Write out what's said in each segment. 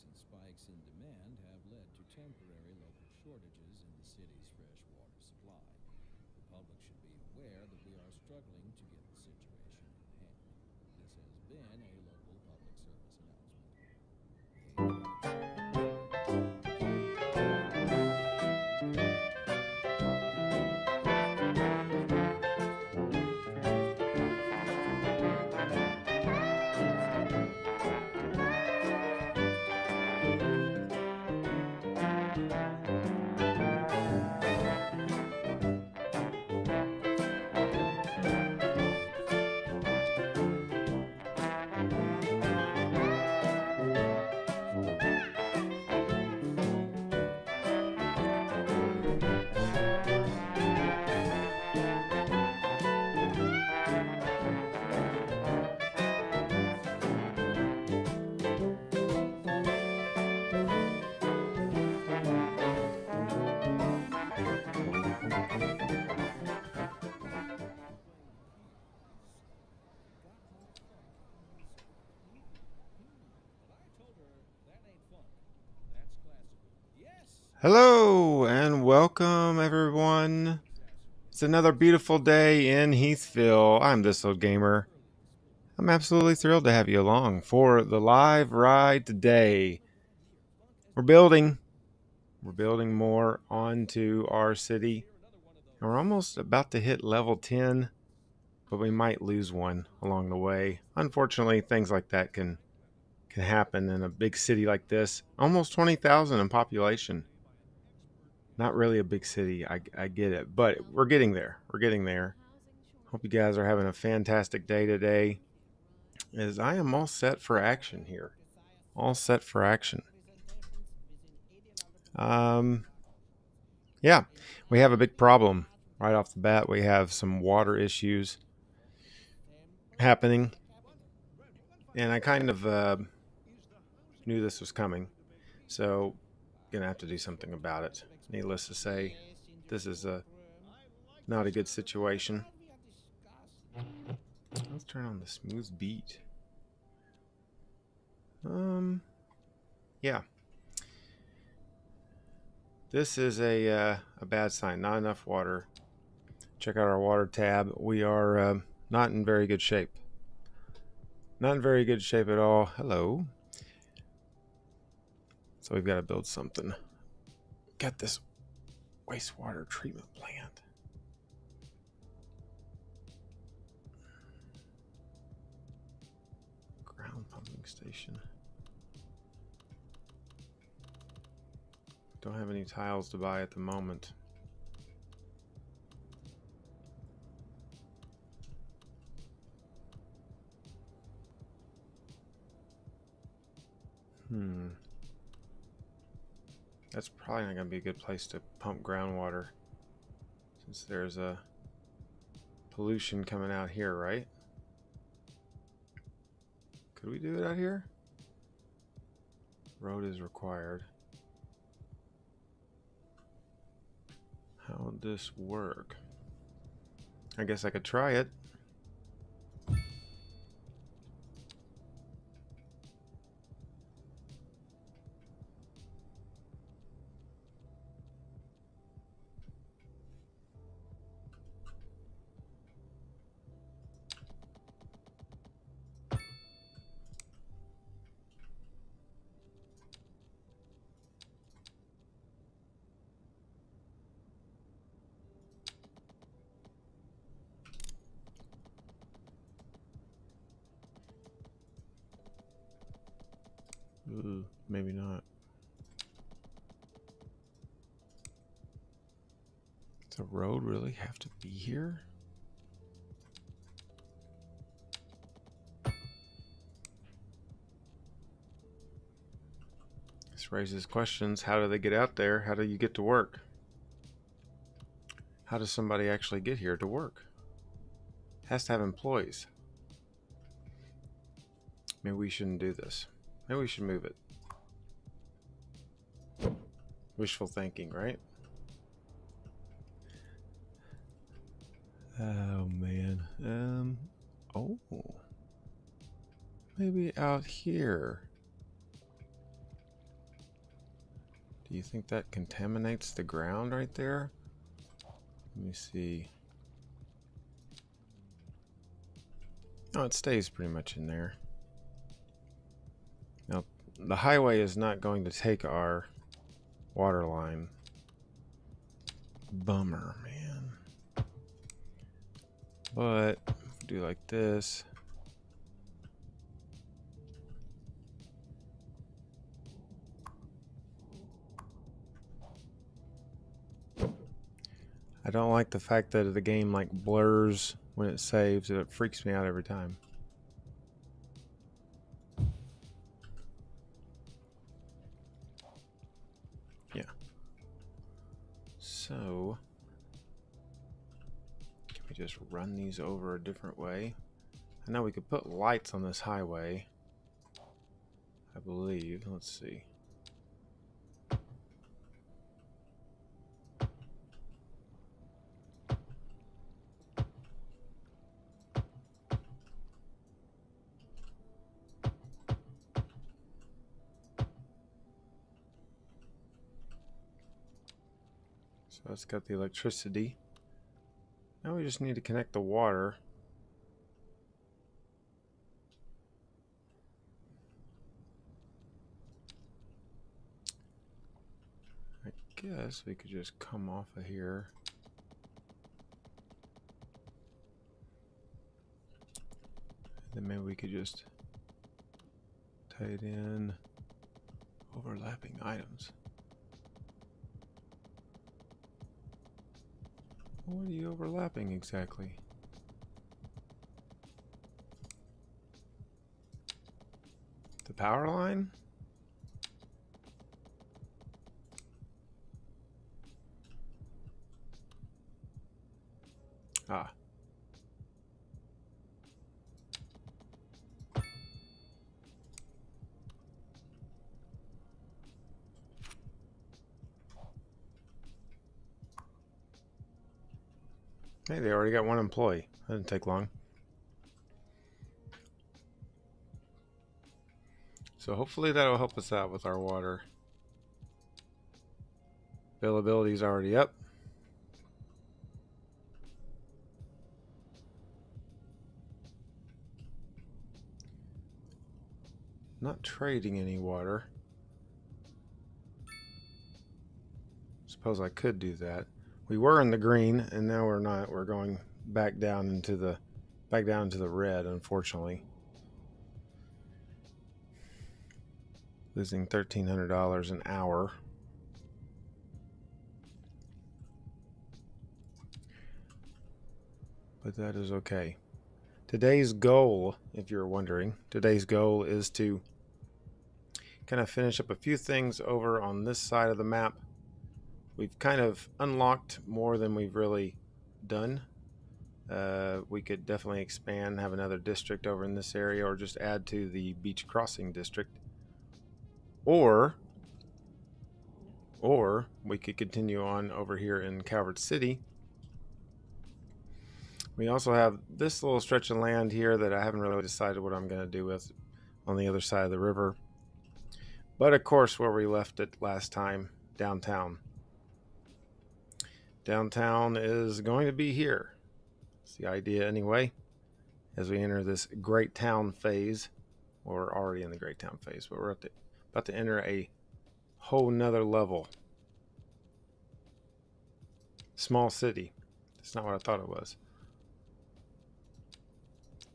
recent spikes in demand have led to temporary local shortages in the city's fresh water supply. The public should be aware that we are struggling to get the situation in hand. This has been a local public service Hello and welcome everyone. It's another beautiful day in Heathville. I'm this old gamer. I'm absolutely thrilled to have you along for the live ride today. We're building more onto our city. And we're almost about to hit level 10, but we might lose one along the way. Unfortunately, things like that can happen in a big city like this. Almost 20,000 in population. Not really a big city, I get it, but we're getting there. We're getting there. Hope you guys are having a fantastic day today, as I am all set for action here. All set for action. Yeah, we have a big problem right off the bat. We have some water issues happening, and I kind of knew this was coming, so gonna have to do something about it. Needless to say, this is not a good situation. Let's turn on the smooth beat. Yeah. This is a bad sign. Not enough water. Check out our water tab. We are not in very good shape. Not in very good shape at all. Hello. So we've got to build something. Got this wastewater treatment plant. Ground pumping station. Don't have any tiles to buy at the moment. That's probably not going to be a good place to pump groundwater, since there's a pollution coming out here, right? Could we do it out here? Road is required. How would this work? I guess I could try it. Ooh, maybe not. Does the road really have to be here? This raises questions. How do they get out there? How do you get to work? How does somebody actually get here to work? Has to have employees. Maybe we shouldn't do this. Maybe we should move it. Wishful thinking, right? Oh man. Oh. Maybe out here. Do you think that contaminates the ground right there? Let me see. Oh, it stays pretty much in there. Now, the highway is not going to take our water line. Bummer, man. But if we do like this. I don't like the fact that the game like blurs when it saves. It freaks me out every time. Yeah. So can we just run these over a different way? I know we could put lights on this highway, I believe. Let's see. So it's got the electricity. Now we just need to connect the water. I guess we could just come off of here. Then maybe we could just tie it in. Overlapping items. What are you overlapping exactly? The power line? Ah. Hey, they already got one employee. That didn't take long. So hopefully that'll help us out with our water. Availability is already up. Not trading any water. Suppose I could do that. We were in the green, and now we're not. We're going back down into the red, unfortunately. Losing $1,300 an hour. But that is okay. Today's goal, if you're wondering, today's goal is to kind of finish up a few things over on this side of the map. We've kind of unlocked more than we've really done. We could definitely expand, have another district over in this area, or just add to the beach crossing district. Or we could continue on over here in Calvert City. We also have this little stretch of land here that I haven't really decided what I'm going to do with on the other side of the river. But of course, where we left it last time, downtown. Downtown is going to be here. It's the idea anyway. As we enter this great town phase. Well, we're already in the great town phase, but we're about to enter a whole nother level. Small city. That's not what I thought it was.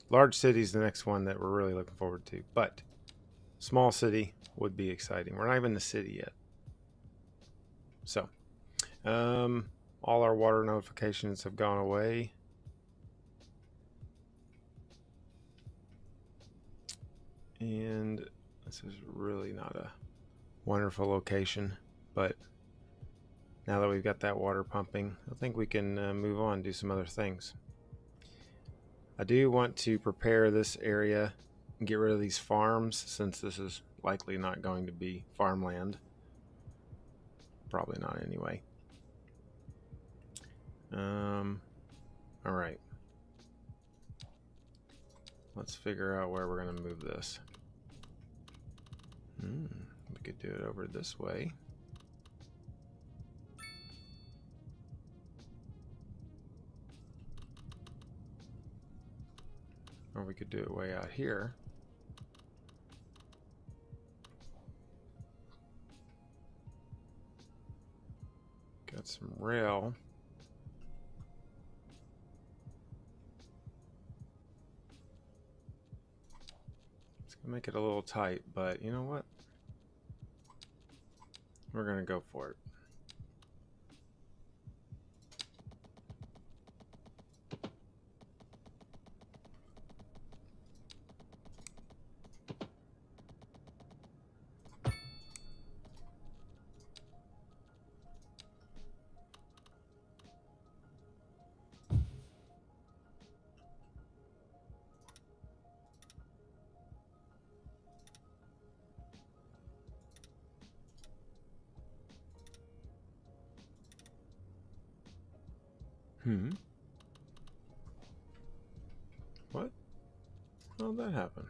Large city is the next one that we're really looking forward to. But small city would be exciting. We're not even in the city yet. So, all our water notifications have gone away. And this is really not a wonderful location. But now that we've got that water pumping, I think we can move on and do some other things. I do want to prepare this area and get rid of these farms, since this is likely not going to be farmland. Probably not anyway. All right. Let's figure out where we're going to move this. We could do it over this way. Or we could do it way out here. Got some rail. It's gonna make it a little tight, but you know what? We're gonna go for it. What? How did that happen?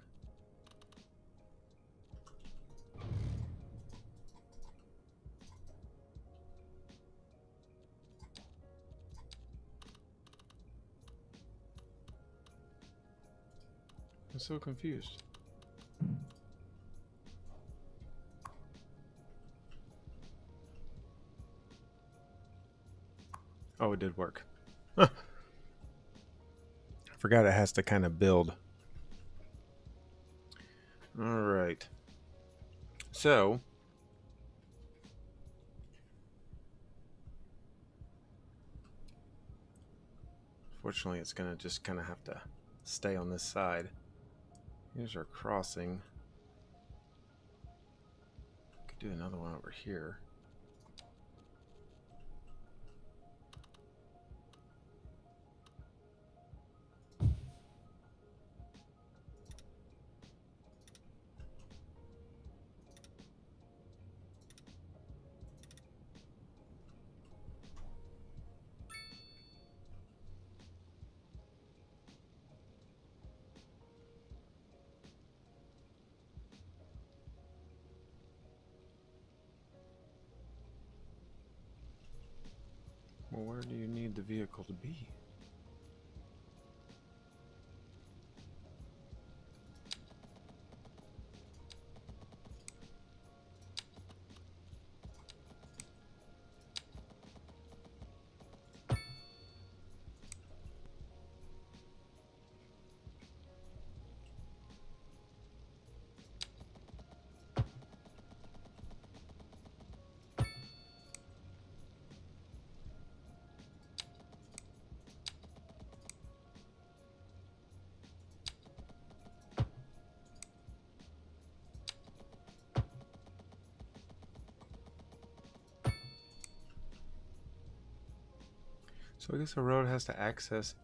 I'm so confused. Oh, it did work. Huh. I forgot it has to kind of build. All right. So, fortunately, it's going to just kind of have to stay on this side. Here's our crossing. Could do another one over here. Well, where do you need the vehicle to be? So I guess the road has to access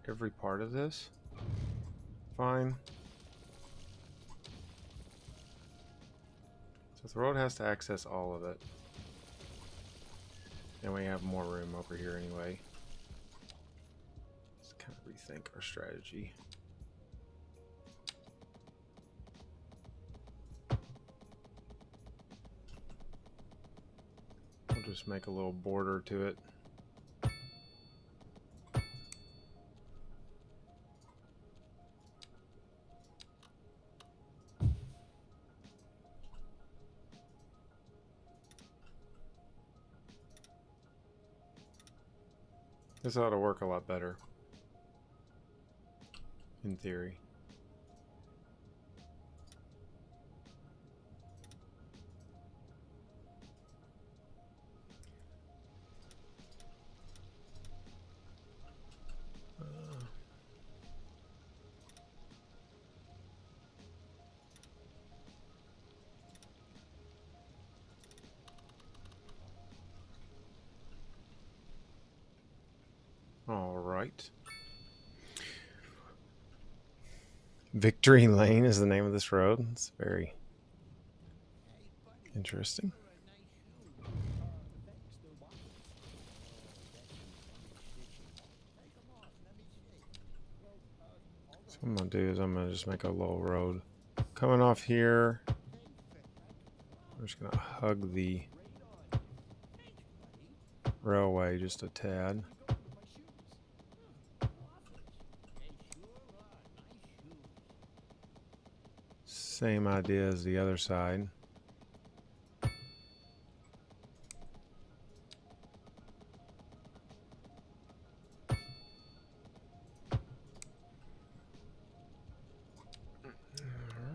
every part of this. Fine. So the road has to access all of it. And we have more room over here anyway. Let's kind of rethink our strategy. We'll just make a little border to it. This ought to work a lot better, in theory. All right. Victory Lane is the name of this road. It's very interesting. So what I'm going to do is I'm going to just make a little road coming off here. I'm just going to hug the railway just a tad. Same idea as the other side.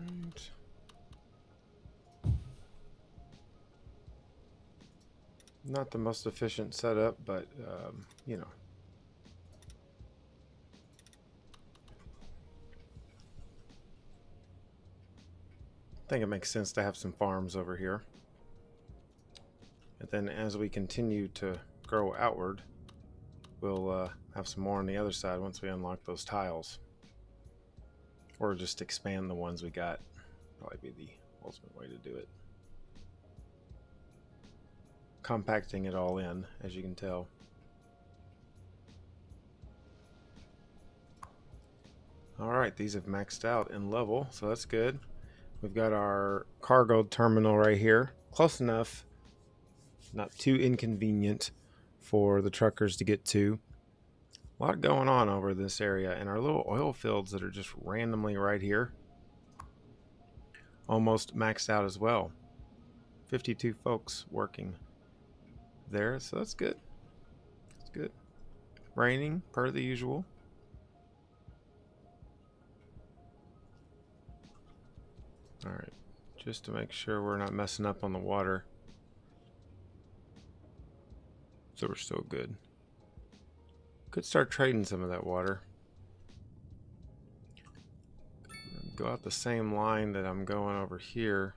Alright. Not the most efficient setup, but you know. I think it makes sense to have some farms over here. And then as we continue to grow outward, we'll have some more on the other side once we unlock those tiles. Or just expand the ones we got. Probably be the ultimate way to do it. Compacting it all in, as you can tell. Alright, these have maxed out in level, so that's good. We've got our cargo terminal right here. Close enough, not too inconvenient for the truckers to get to. A lot going on over this area, and our little oil fields that are just randomly right here. Almost maxed out as well. 52 folks working there, so that's good. That's good. Raining, per the usual. Alright, just to make sure we're not messing up on the water. So we're still good. Could start trading some of that water. Go out the same line that I'm going over here.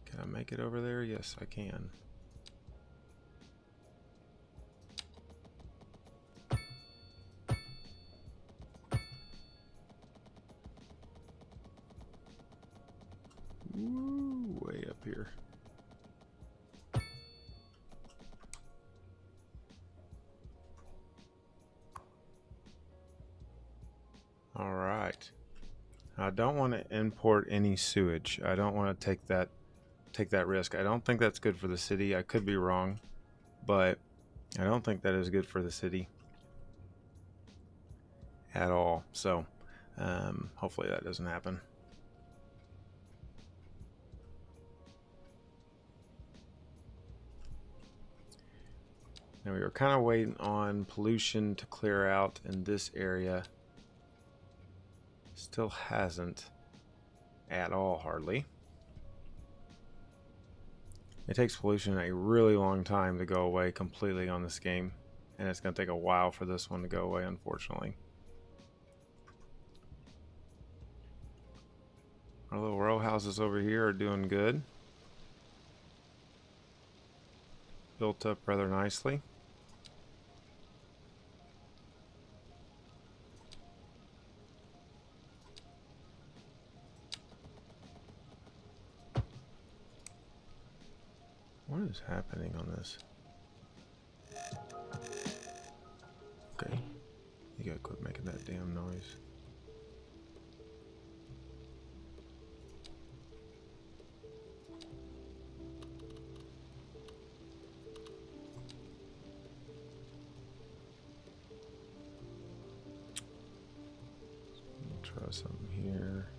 Can I make it over there? Yes, I can. Woo, way up here. All right. I don't want to import any sewage. I don't want to take that risk. I don't think that's good for the city. I could be wrong, but I don't think that is good for the city at all. So hopefully that doesn't happen. Now we were kind of waiting on pollution to clear out in this area. Still hasn't at all, hardly. It takes pollution a really long time to go away completely on this game, and it's going to take a while for this one to go away, unfortunately. Our little row houses over here are doing good. Built up rather nicely. What is happening on this? Okay. You gotta quit making that damn noise. Try something here.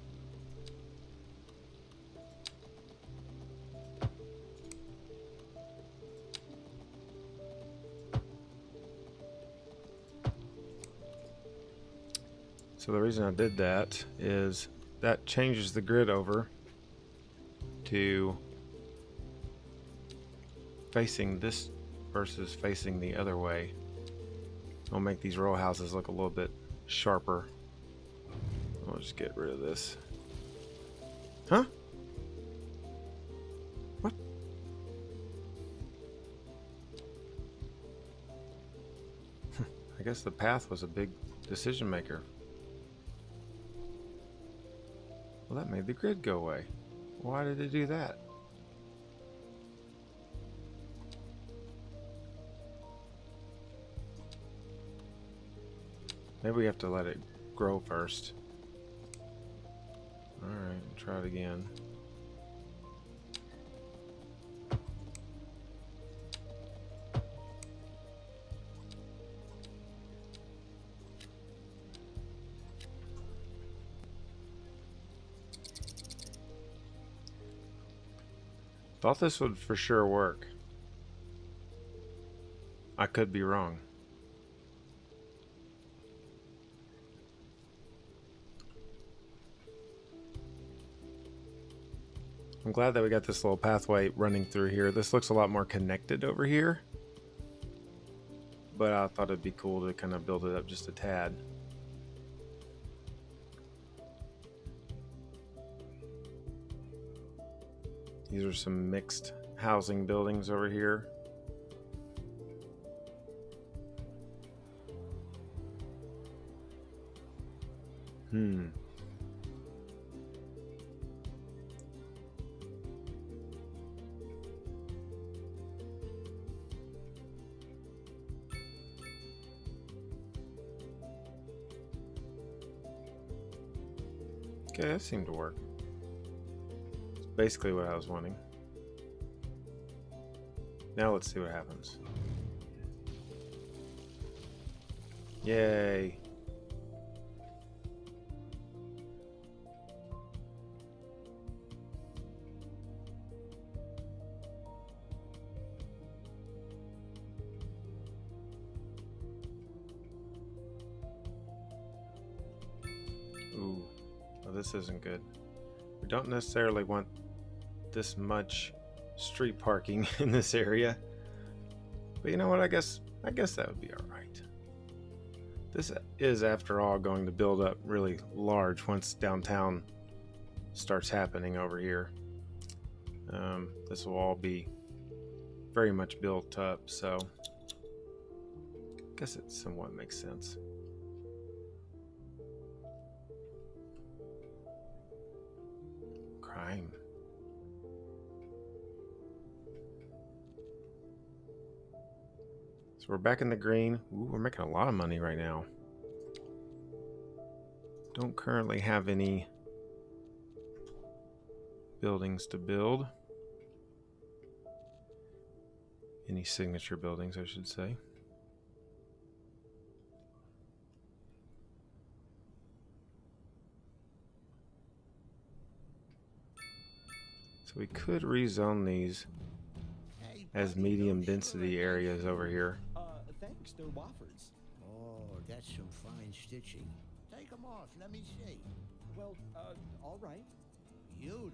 So the reason I did that is that changes the grid over to facing this versus facing the other way. It'll make these row houses look a little bit sharper. I'll just get rid of this. Huh? What? I guess the path was a big decision maker. Well, that made the grid go away. Why did it do that? Maybe we have to let it grow first. Alright, try it again. Thought this would for sure work. I could be wrong. I'm glad that we got this little pathway running through here. This looks a lot more connected over here. But I thought it'd be cool to kind of build it up just a tad. These are some mixed housing buildings over here. Okay, that seemed to work. It's basically what I was wanting. Now let's see what happens. Yay. Ooh, well, this isn't good. We don't necessarily want this much street parking in this area, but you know what? I guess that would be all right. This is, after all, going to build up really large once downtown starts happening over here. This will all be very much built up, so I guess it somewhat makes sense. Crime. So we're back in the green. Ooh, we're making a lot of money right now. Don't currently have any buildings to build. Any signature buildings, I should say. So we could rezone these as medium density areas over here. Thanks, they're Wofford's. Oh, that's some fine stitching. Take them off, let me see. Well, all right. Beautiful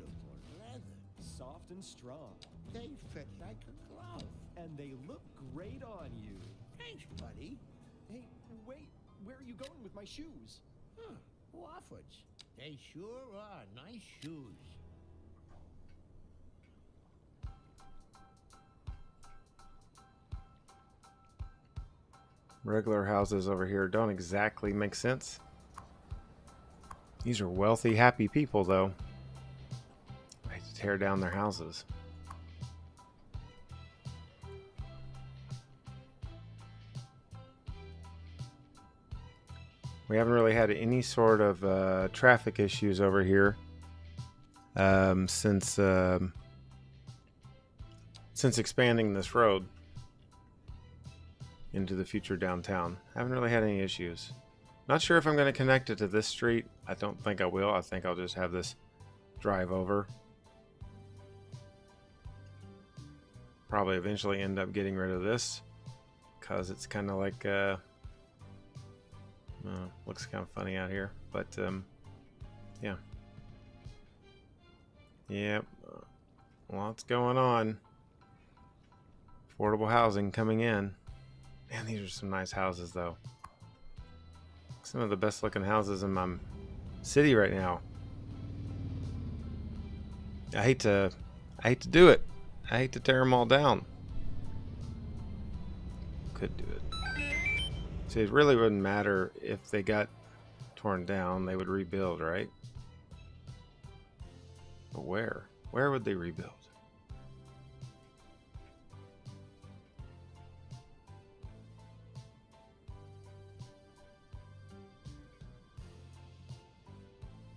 leather. Soft and strong. They fit like a glove. And they look great on you. Thanks, buddy. Hey, wait, where are you going with my shoes? Huh, Wofford's. They sure are nice shoes. Regular houses over here don't exactly make sense. These are wealthy, happy people, though. I hate to tear down their houses. We haven't really had any sort of traffic issues over here since expanding this road into the future downtown. Haven't really had any issues. Not sure if I'm going to connect it to this street. I don't think I will. I think I'll just have this drive over. Probably eventually end up getting rid of this because it's kind of like looks kind of funny out here, but yeah. Yep, lots going on. Affordable housing coming in. Man, these are some nice houses, though. Some of the best looking houses in my city right now. I hate to do it. I hate to tear them all down. Could do it. See, it really wouldn't matter if they got torn down. They would rebuild, right? But where? Where would they rebuild?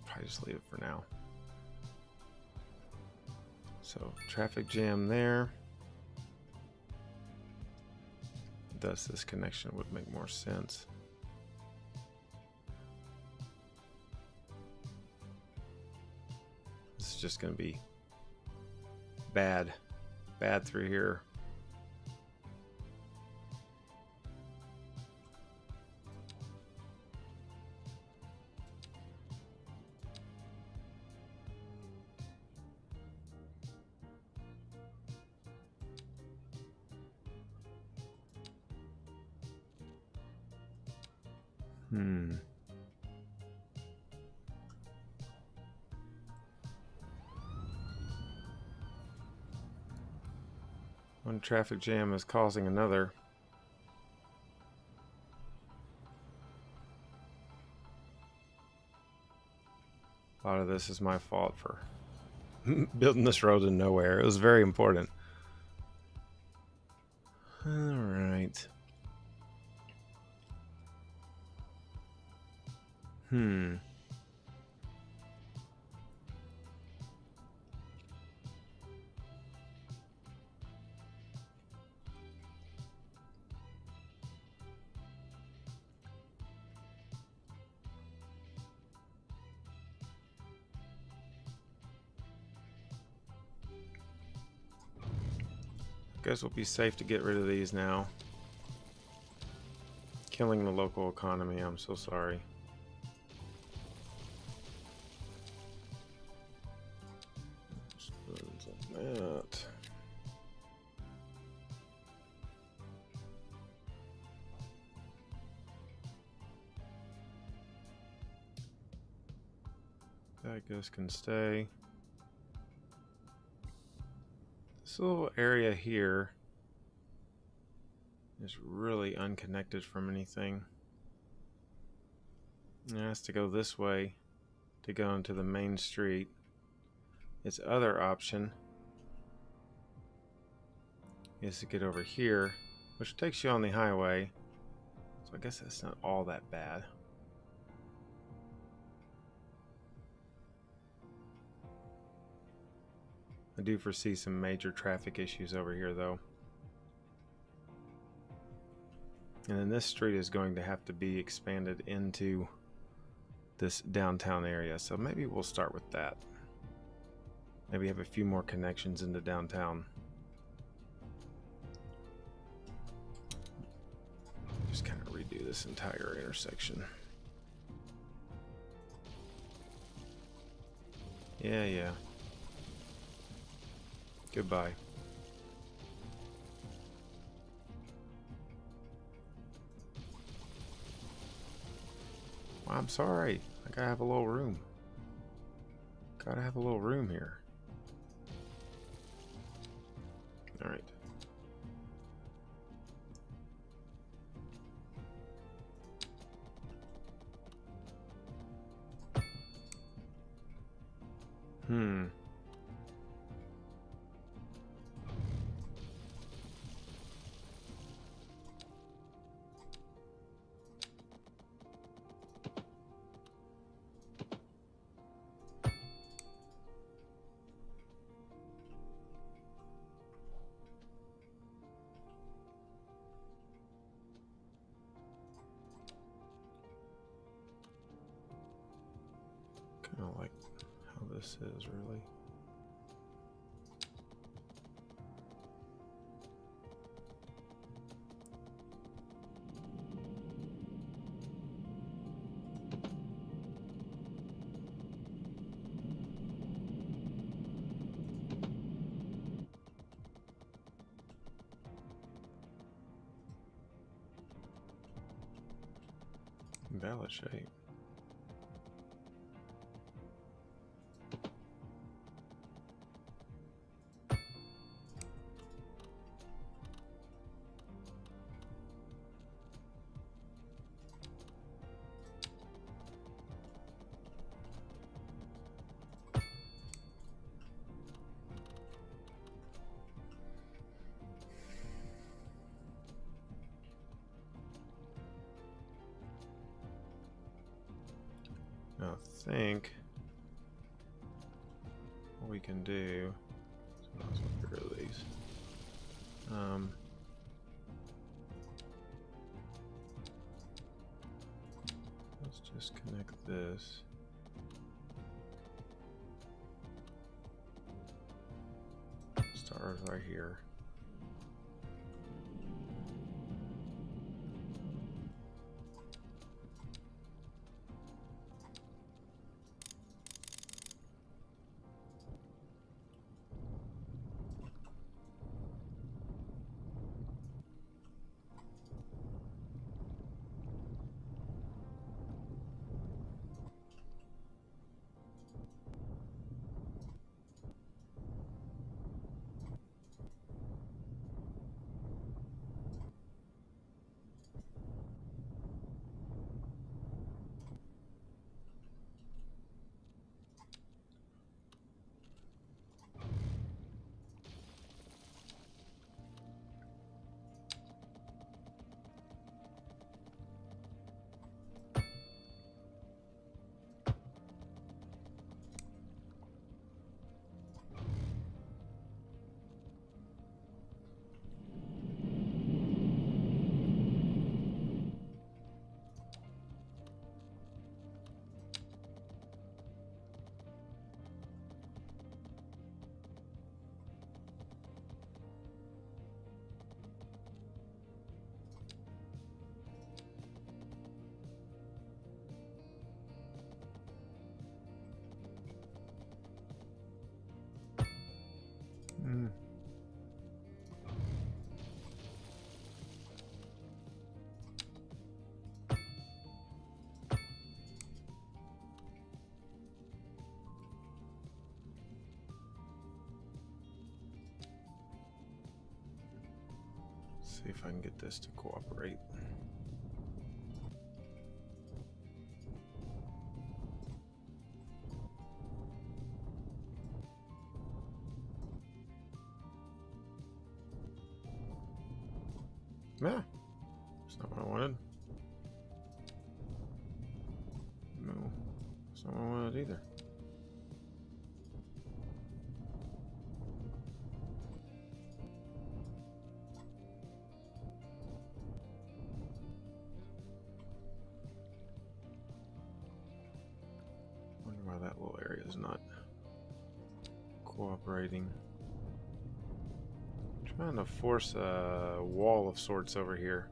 Probably just leave it for now. So, traffic jam there. Thus, this connection would make more sense. This is just going to be bad bad through here. One traffic jam is causing another. A lot of this is my fault for building this road in nowhere. It was very important. All right. Guess we'll be safe to get rid of these now. Killing the local economy, I'm so sorry. Like that. That guess can stay. This little area here is really unconnected from anything. It has to go this way to go into the main street. Its other option is to get over here, which takes you on the highway. So I guess that's not all that bad. I do foresee some major traffic issues over here, though. And then this street is going to have to be expanded into this downtown area. So maybe we'll start with that. Maybe have a few more connections into downtown. Just kind of redo this entire intersection. Yeah. Goodbye. Well, I'm sorry. I gotta have a little room. Gotta have a little room here. Alright. Kind of like how this is, really. Valid shape. I think what we can do, so let's get rid of these. Let's just connect this. Stars right here. Mm. See if I can get this to cooperate. Yeah, that's not what I wanted. No, that's not what I wanted either. Wonder why that little area is not cooperating. Trying to force a wall of sorts over here.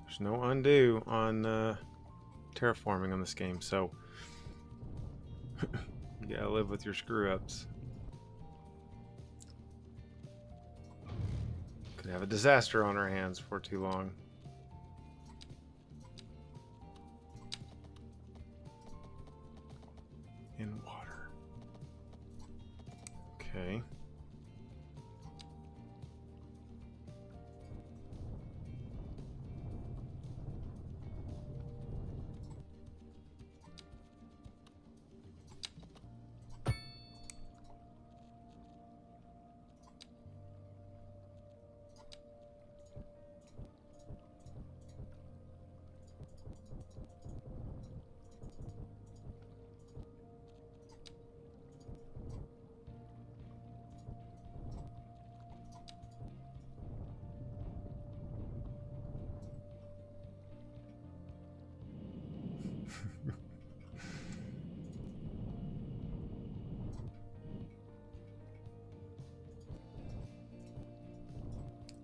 There's no undo on terraforming on this game, so you gotta live with your screw-ups. Could have a disaster on our hands for too long. In water. Okay.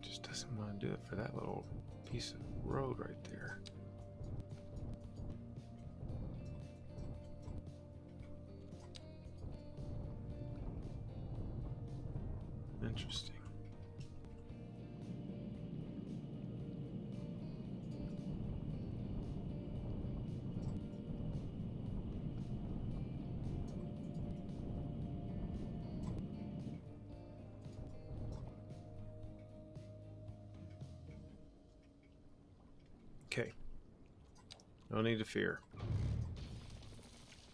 Just doesn't want to do it for that little piece of road right there. Interesting. Okay. No need to fear.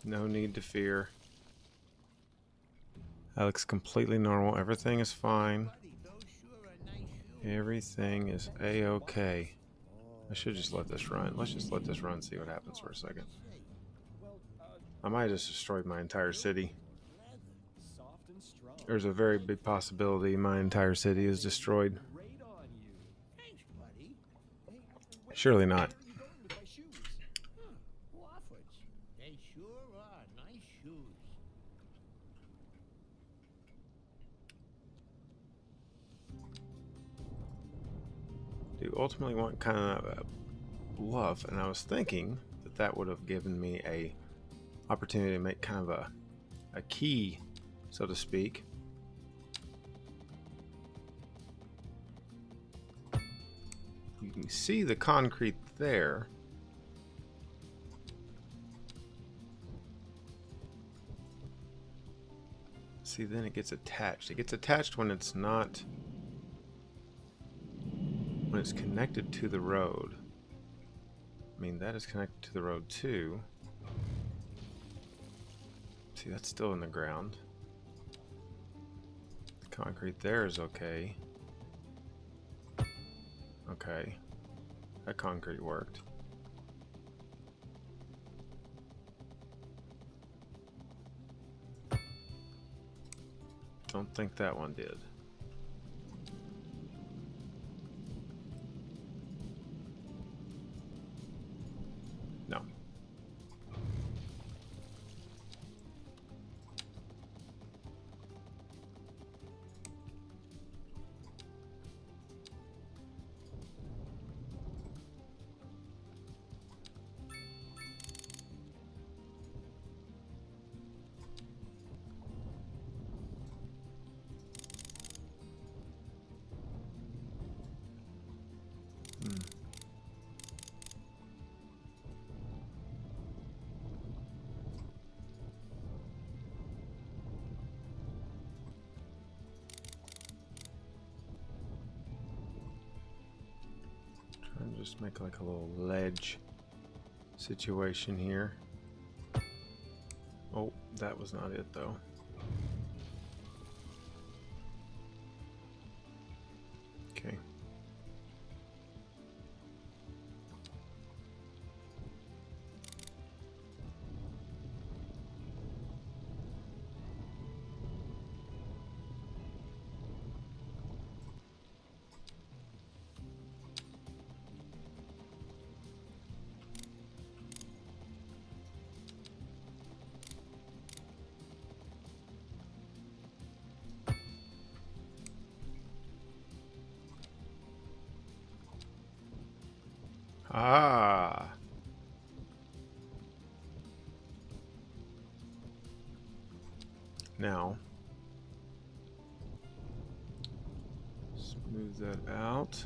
No need to fear. That looks completely normal. Everything is fine. Everything is a-okay. I should just let this run. Let's just let this run, see what happens for a second. I might have just destroyed my entire city. there's a very big possibility my entire city is destroyed. Great on you. Thanks, buddy. Hey, where, Surely not. where are you going with my shoes? Huh. Wofford's. They sure are nice shoes. Do ultimately want kind of a bluff, and I was thinking that that would have given me a opportunity to make kind of a key, so to speak. You can see the concrete there. See, then it gets attached. It gets attached when it's not, when it's connected to the road. I mean, that is connected to the road too. See, that's still in the ground. The concrete there is okay. Okay. That concrete worked. Don't think that one did. No. Trying to just make like a little ledge situation here. Oh, that was not it though. Okay. Ah. Now, smooth that out.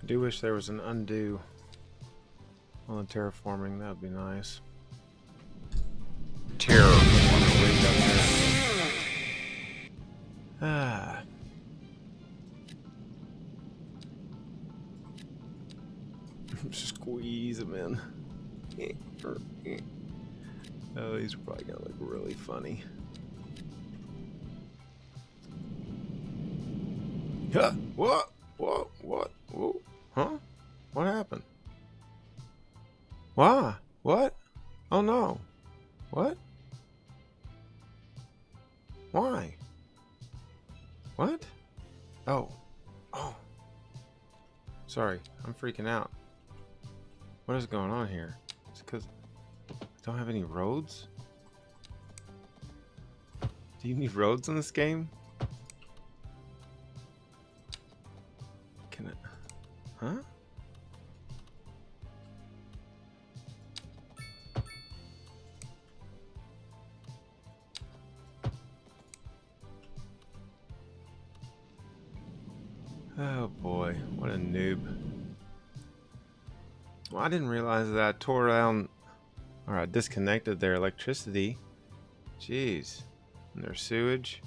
do wish there was an undo on the terraforming. That would be nice. Terraforming way up there. Ah. Squeeze them in. Oh, these are probably gonna look really funny. Huh? What? What? What? Whoa. Huh? What happened? Why? What? Oh no. What? Why? What? Oh. Oh. Sorry, I'm freaking out. What is going on here? It's because I don't have any roads? Do you need roads in this game? Can it? Huh? Oh boy, what a noob. Well, I didn't realize that I tore down, or I disconnected their electricity. Jeez. And their sewage.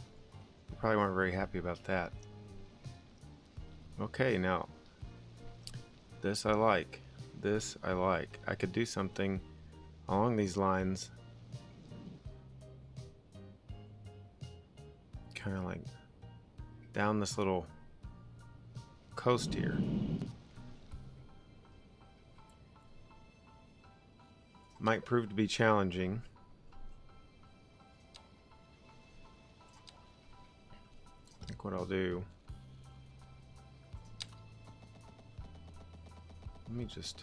They probably weren't very happy about that. Okay, now. This I like. This I like. I could do something along these lines. Kind of like down this little coast here. Might prove to be challenging. I think what I'll do. Let me just.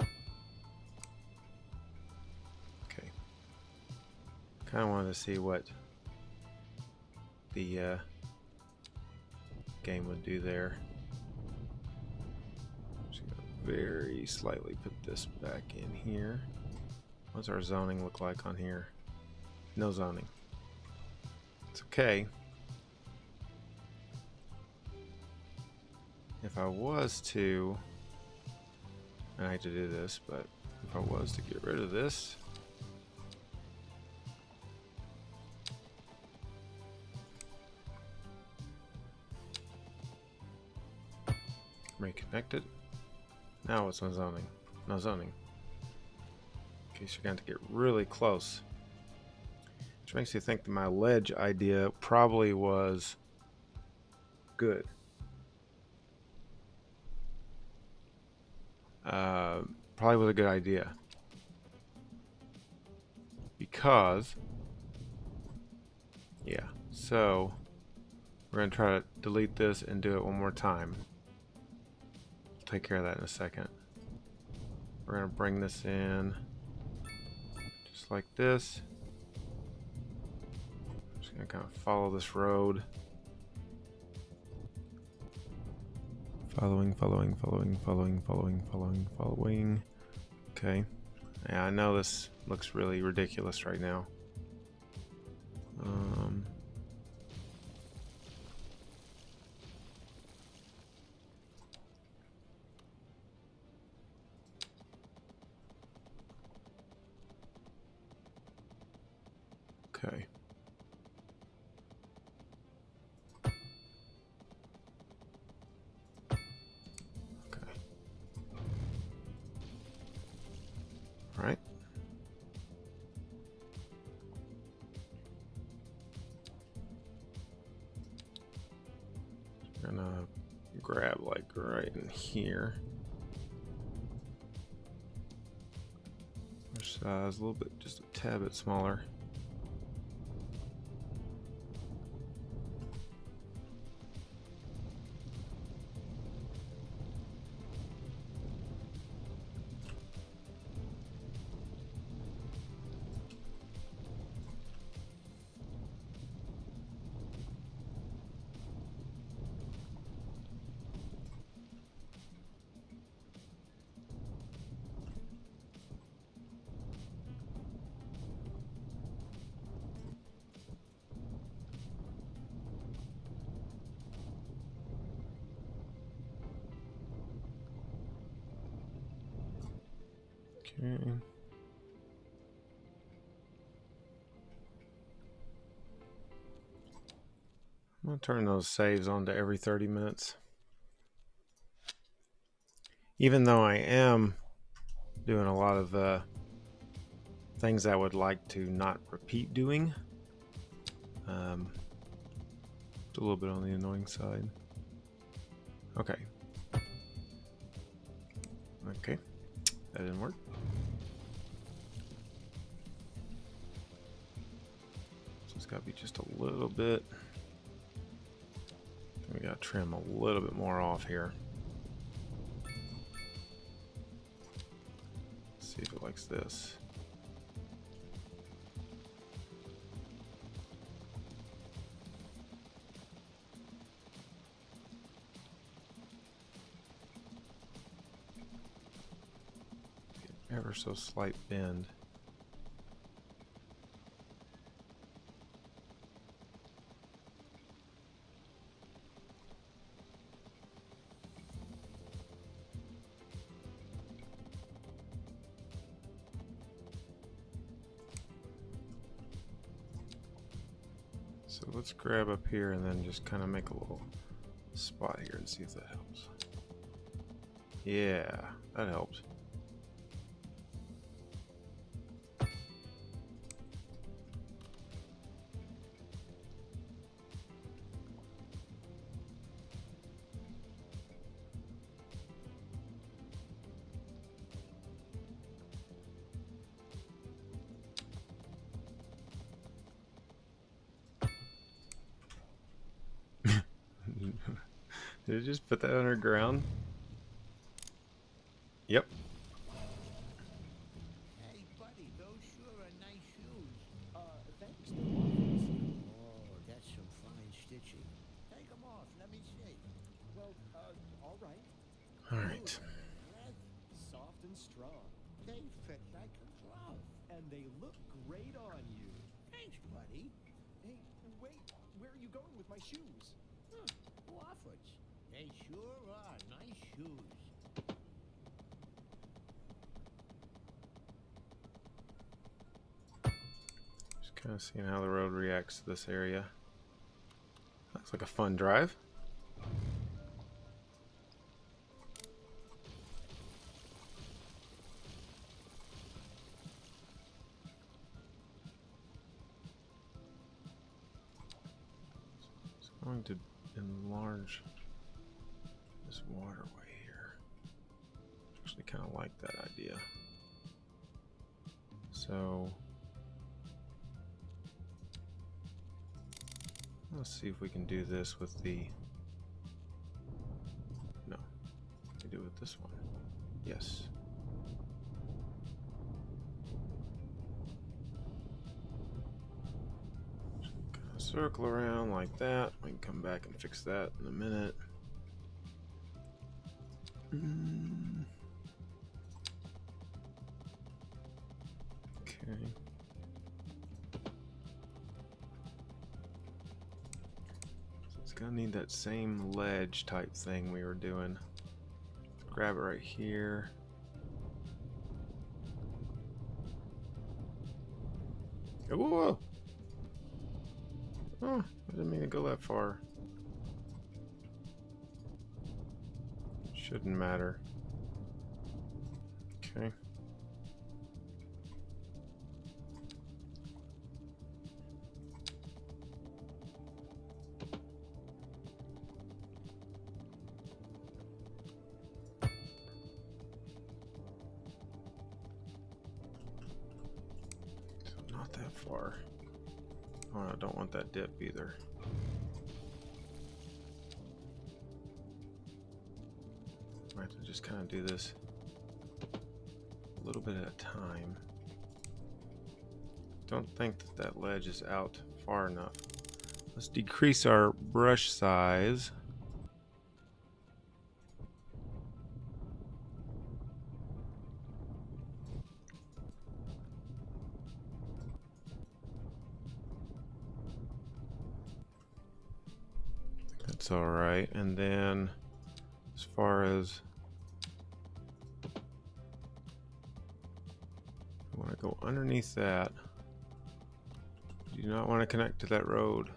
Okay. Kind of wanted to see what the game would do there. Just gonna very slightly put this back in here. What's our zoning look like on here? No zoning. It's okay. If I was to, and I hate to do this, but if I was to get rid of this, reconnect it. Now what's my zoning? No zoning. In case you're going to get really close. Which makes you think that my ledge idea probably was good. Probably was a good idea. Because, yeah, so we're going to try to delete this and do it one more time. Take care of that in a second. We're going to bring this in just like this. Just going to kind of follow this road. Following. Okay. Yeah, I know this looks really ridiculous right now. Okay. Right. Gonna grab like right in here. Size a little bit, just a tad bit smaller. Okay. I'm going to turn those saves on to every 30 minutes. Even though I am doing a lot of things I would like to not repeat doing. It's a little bit on the annoying side. Okay. Okay. That didn't work. So it's got to be just a little bit. We got to trim a little bit more off here. Let's see if it likes this. Ever so slight bend. So let's grab up here and then just kind of make a little spot here and see if that helps. Yeah, that helped. Did it just put that underground? Yep. Hey, buddy, those sure are nice shoes. Thanks. They're marvelous. Oh, that's some fine stitching. Take them off. Let me see. Well, all right. All right. Leather. Soft and strong. They fit like a glove. And they look great on you. Thanks, buddy. Hey, wait. Where are you going with my shoes? Wofford's. They sure are nice shoes. Just kind of seeing how the road reacts to this area. Looks like a fun drive. It's going to enlarge this waterway here. Actually kind of like that idea. So let's see if we can do this with the... No. We do it with this one. Yes. Kind of circle around like that. We can come back and fix that in a minute. Okay. So it's gonna need that same ledge type thing we were doing. Grab it right here. Whoa! Oh, I didn't mean to go that far. Shouldn't matter. Okay. So not that far. Oh, I don't want that dip either. I have to just kind of do this a little bit at a time. Don't think that that ledge is out far enough. Let's decrease our brush size. That's all right. And then as far as You want to go underneath that. You do not want to connect to that road.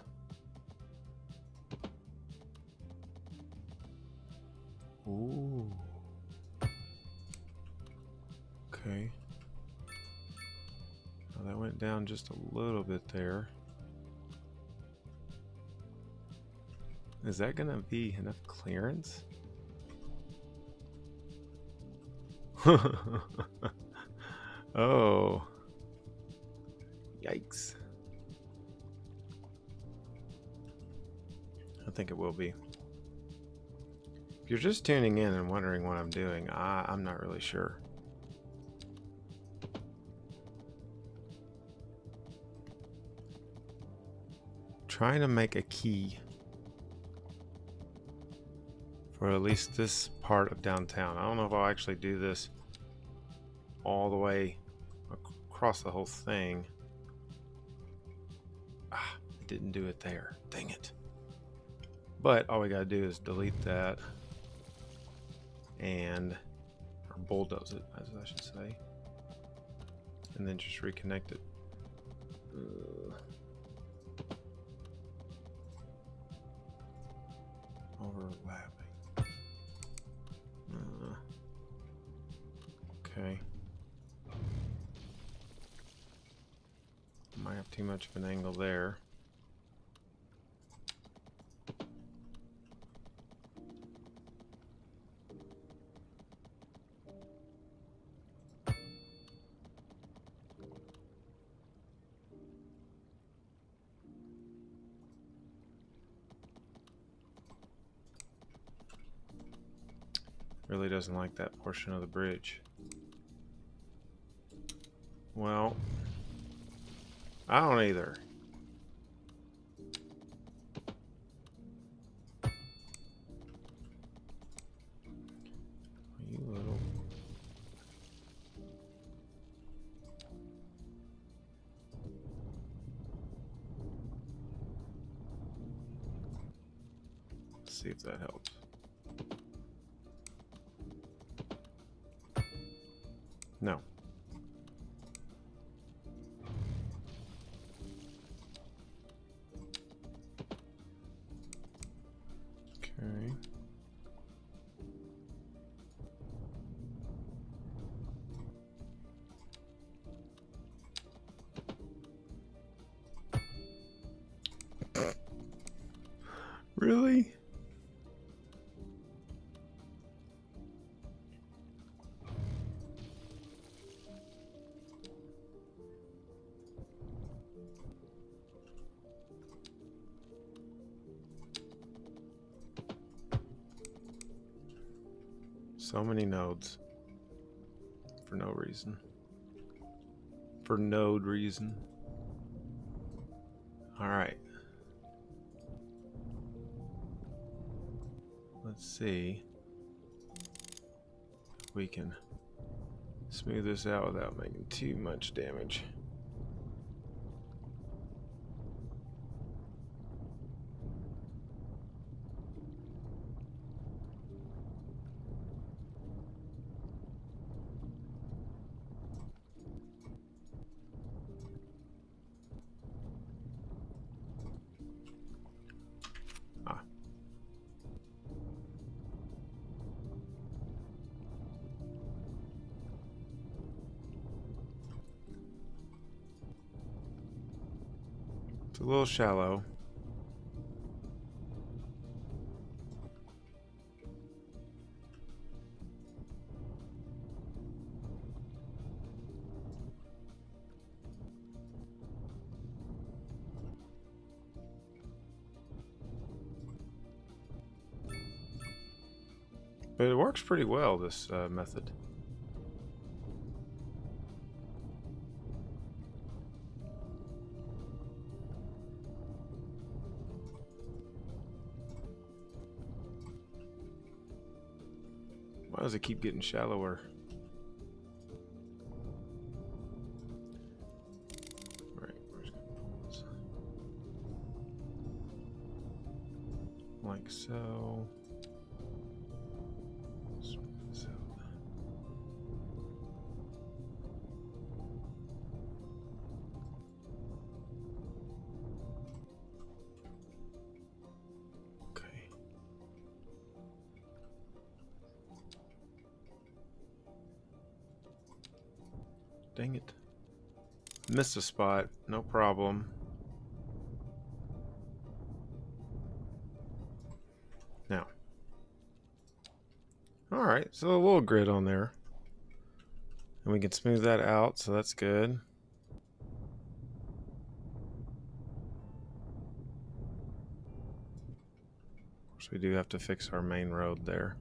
Ooh. Okay. Well, that went down just a little bit there. Is that gonna be enough clearance? Oh. Yikes. I think it will be. If you're just tuning in and wondering what I'm doing, I'm not really sure. Trying to make a key for at least this part of downtown. I don't know if I'll actually do this all the way across the whole thing. I didn't do it there. Dang it. But all we gotta do is delete that and or bulldoze it, as I should say, and then just reconnect it. Overlapping. Okay. Might have too much of an angle there. Really doesn't like that portion of the bridge. Well, I don't either. You little... Let's see if that helps. No. Okay. Really? So many nodes. For no reason. For node reason. Alright. Let's see if we can smooth this out without making too much damage. It's a little shallow. But it works pretty well, this method. Why does it keep getting shallower? Right, we're just gonna pull this like so. Smooth this out. Dang it. Missed a spot. No problem. Now. Alright, so a little grid on there. And we can smooth that out, so that's good. Of course, we do have to fix our main road there.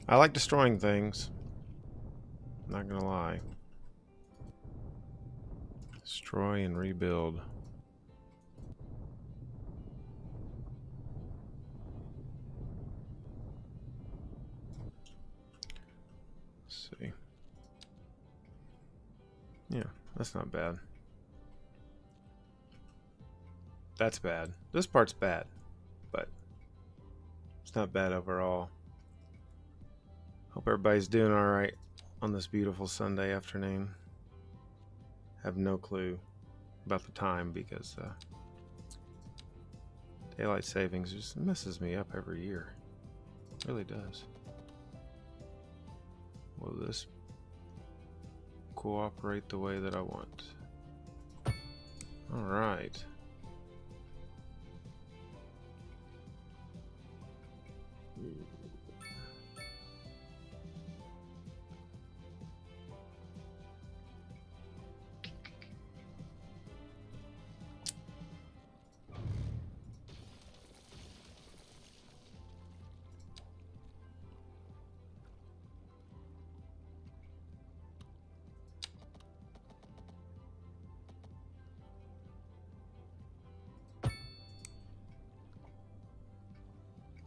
I like destroying things. Not gonna lie. Destroy and rebuild. Let's see. Yeah, that's not bad. That's bad. This part's bad, but it's not bad overall. Hope everybody's doing alright on this beautiful Sunday afternoon. Have no clue about the time because daylight savings just messes me up every year. It really does. Will this cooperate the way that I want? Alright.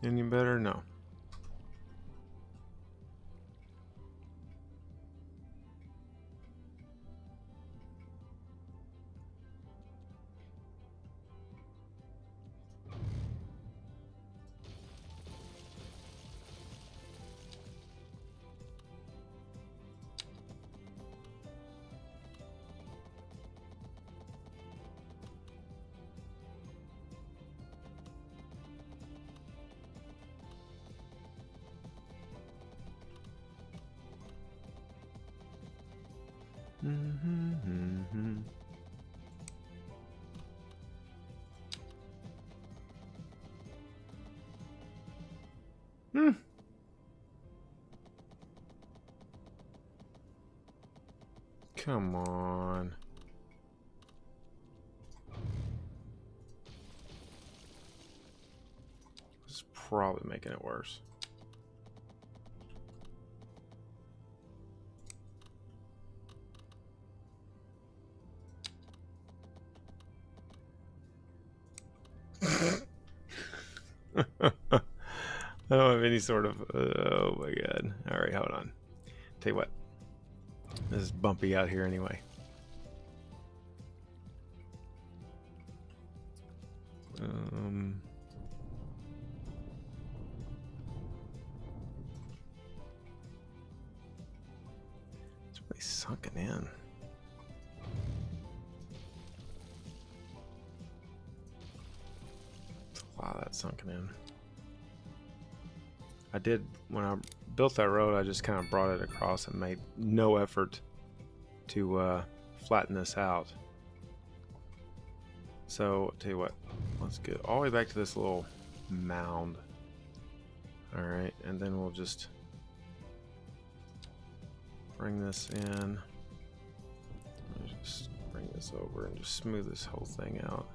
Any better? No. Come on. This is probably making it worse. I don't have any sort of... oh my god. Alright, hold on. Tell you what. This is bumpy out here anyway. It's really sunken in. It's a lot of that sunken in. I did, when I built that road, I just kind of brought it across and made no effort to flatten this out. So, I'll tell you what, let's get all the way back to this little mound. Alright, and then we'll just bring this in. Just bring this over and just smooth this whole thing out.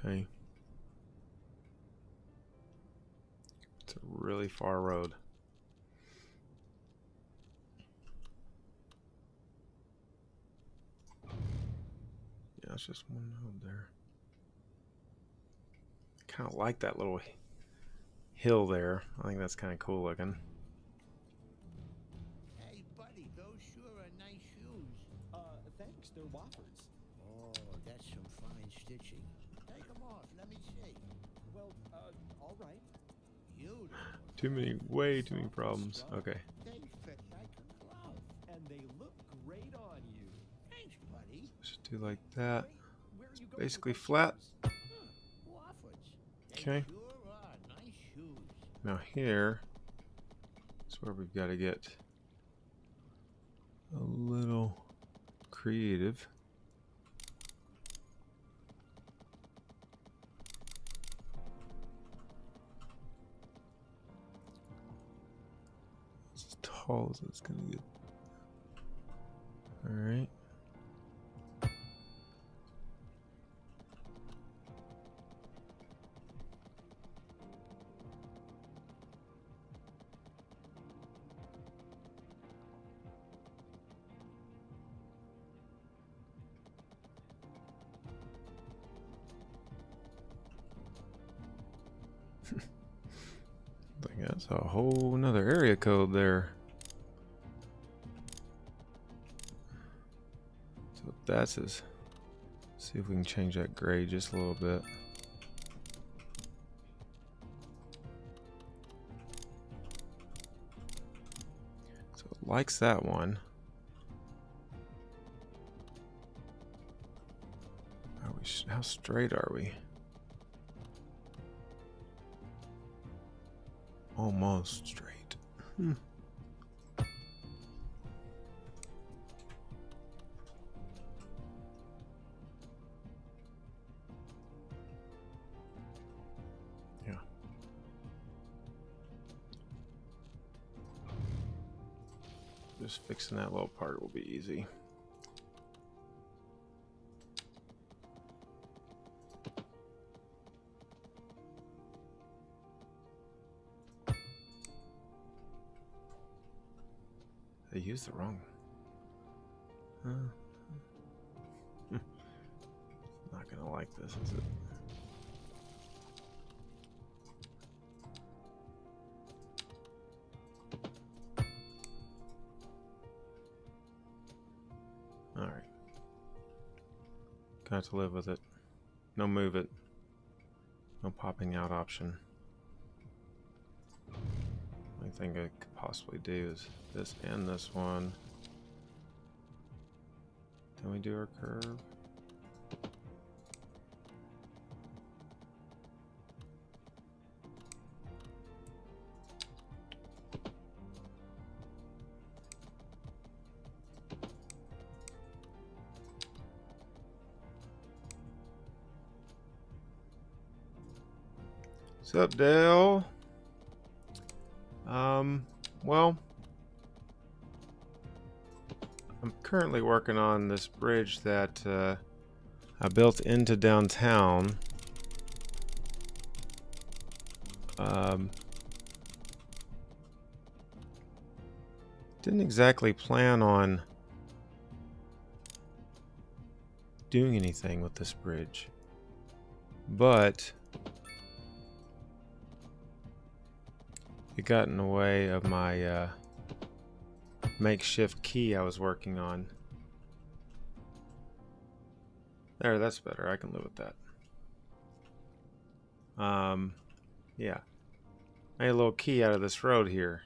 Okay. It's a really far road. Yeah, it's just one node there. I kind of like that little hill there. I think that's kind of cool looking. Hey, buddy, those sure are nice shoes. Thanks, they're Wofford's. Oh, that's some fine stitching. Take them off, let me see. Well, all right. Beautiful. Way too many problems. Okay. They fit like a glove. And they look great on you. Thanks, buddy. Just do like that. Where are you going Basically with those flat. shoes? Okay. Sure are. Nice shoes. Now here is where we've got to get a little creative. It's as tall as it's gonna get. All right. I think that's a whole nother area code there. So that's his. See if we can change that gray just a little bit. So it likes that one. Are we? How straight are we? Almost straight. Yeah. Just fixing that little part will be easy. I used the wrong. Not gonna like this, is it? All right. Got to live with it. No move it. No popping out option. Only thing I could possibly do is this and this one. Can we do our curve? What's up, Dale? Well, I'm currently working on this bridge that I built into downtown. Didn't exactly plan on doing anything with this bridge, but it got in the way of my makeshift key I was working on. There, that's better. I can live with that. Yeah. Made a little key out of this road here.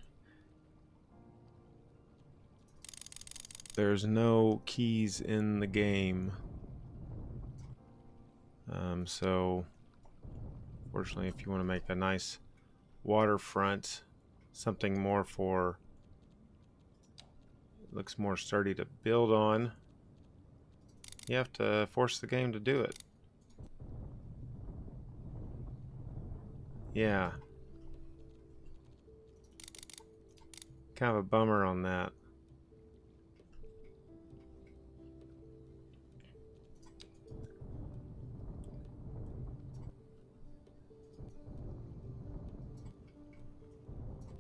There's no keys in the game. So, fortunately, if you want to make a nice waterfront, something more for, looks more sturdy to build on, you have to force the game to do it. Yeah. Kind of a bummer on that.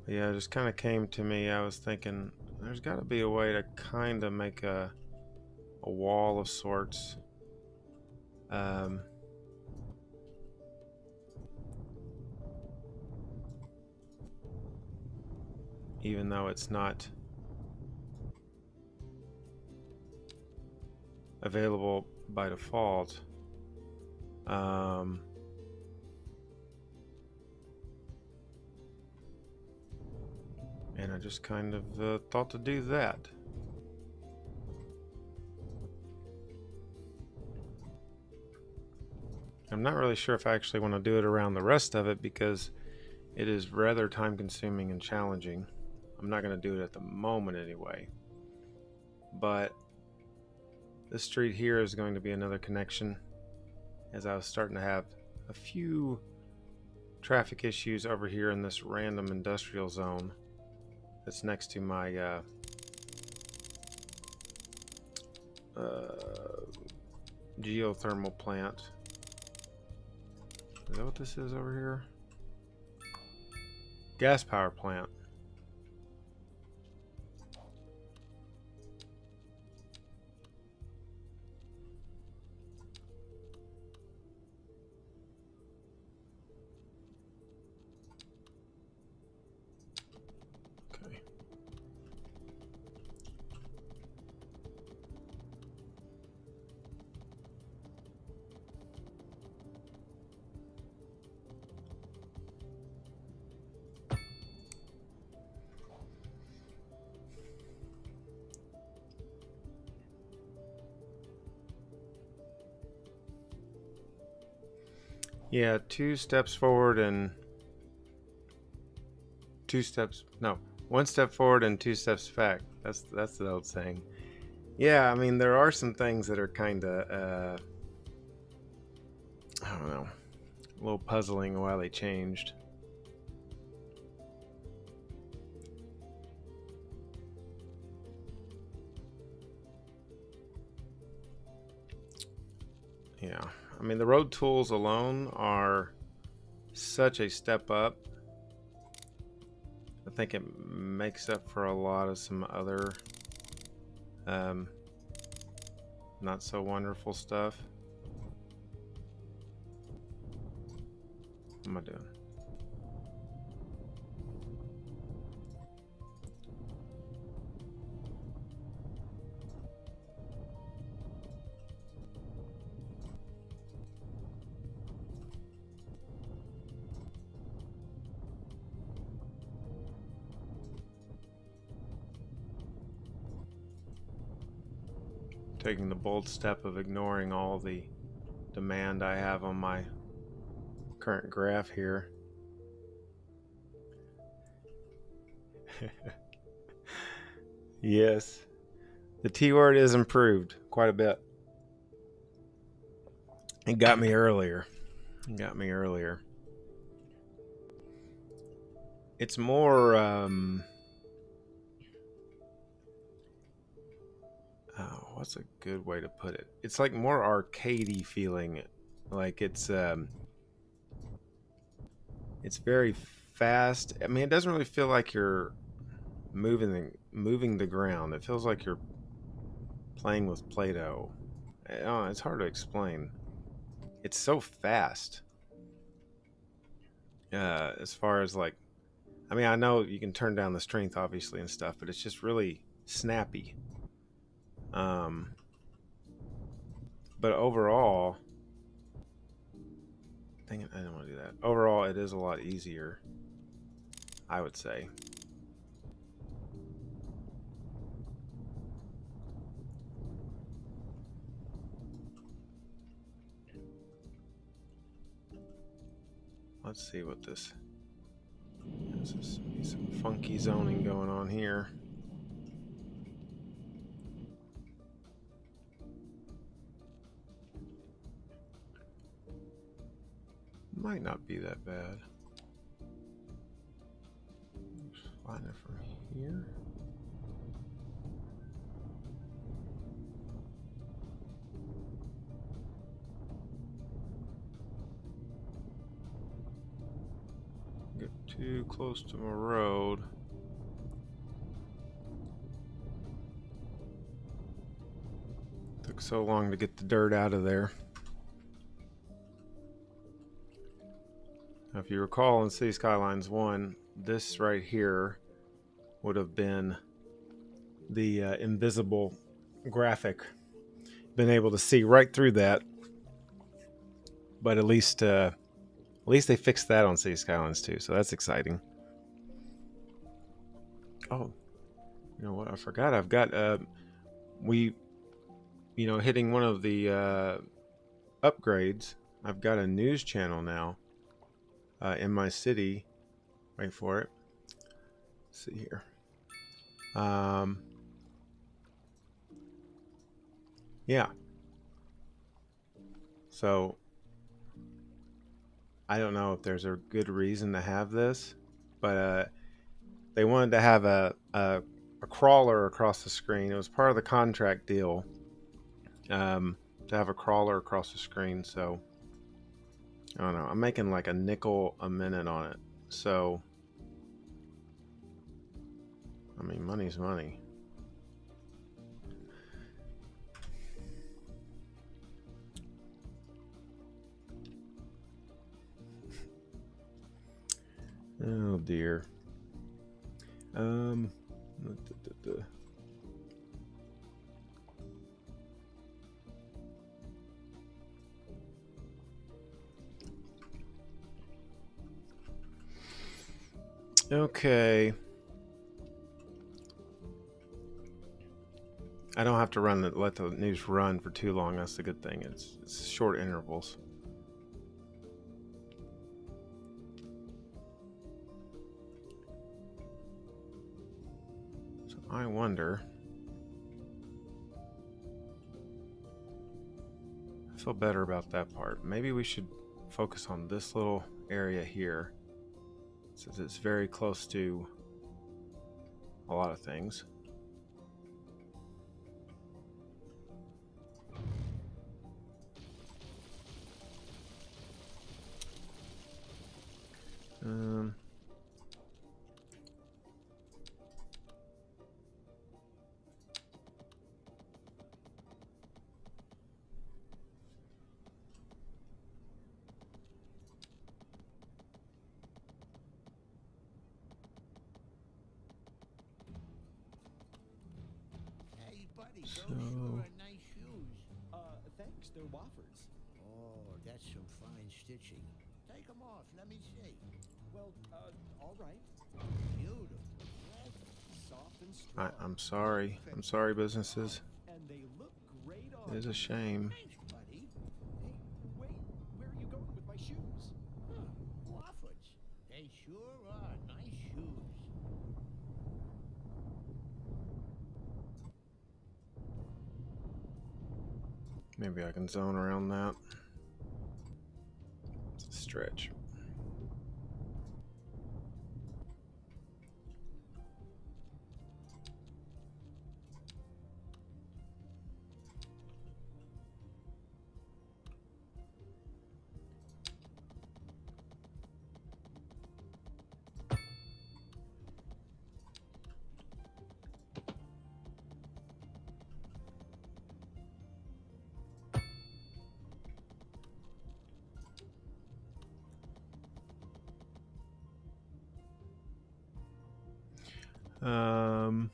Yeah, it just kind of came to me. I was thinking there's got to be a way to kind of make a wall of sorts. Even though it's not available by default. And I just kind of thought to do that. I'm not really sure if I actually want to do it around the rest of it because it is rather time consuming and challenging. I'm not going to do it at the moment anyway. But this street here is going to be another connection, as I was starting to have a few traffic issues over here in this random industrial zone that's next to my geothermal plant. Is that what this is over here? Gas power plant. Okay. Yeah, 2 steps forward and 2 steps, no, 1 step forward and 2 steps back. That's the old saying. Yeah, I mean, there are some things that are kind of, I don't know, a little puzzling why they changed. Yeah, I mean, the road tools alone are such a step up. I think it makes up for a lot of some other not so wonderful stuff. What am I doing? Taking the bold step of ignoring all the demand I have on my current graph here. Yes, the T word is improved quite a bit. It got me earlier. It's more what's a good way to put it? It's like more arcadey feeling. Like it's very fast. I mean, it doesn't really feel like you're moving the ground. It feels like you're playing with Play-Doh. It's hard to explain. It's so fast. As far as like, I mean, I know you can turn down the strength obviously and stuff, but it's just really snappy. But overall, dang it, I didn't want to do that. Overall, it is a lot easier, I would say. Let's see what this. There's some funky zoning going on here. Might not be that bad. Find it from here. Get too close to my road. Took so long to get the dirt out of there. Now, if you recall in City Skylines 1, this right here would have been the invisible graphic. Been able to see right through that. But at least they fixed that on City Skylines 2, so that's exciting. Oh, you know what? I forgot. I've got hitting one of the upgrades I've got a news channel now in my city. Wait for it. Let's see here. Yeah. So I don't know if there's a good reason to have this, but they wanted to have a crawler across the screen. It was part of the contract deal to have a crawler across the screen. So I don't know. I'm making like a nickel a minute on it. So I mean, money's money. Oh dear. Okay. I don't have to let the news run for too long. That's a good thing. It's short intervals. So I wonder. I feel better about that part. Maybe we should focus on this little area here, since it's very close to a lot of things. Hey, buddy, those sure are nice shoes. Thanks, they're Wofford's. Oh, that's some fine stitching. Take them off, let me see. Well, all right. Beautiful. Red. Soft and strong. I'm sorry. I'm sorry, businesses. And they look great on It is a you. shame. Thanks, buddy. Hey, wait, where are you going with my shoes? Huh, Wofford's. They sure are nice shoes. Maybe I can zone around that. It's a stretch. Um,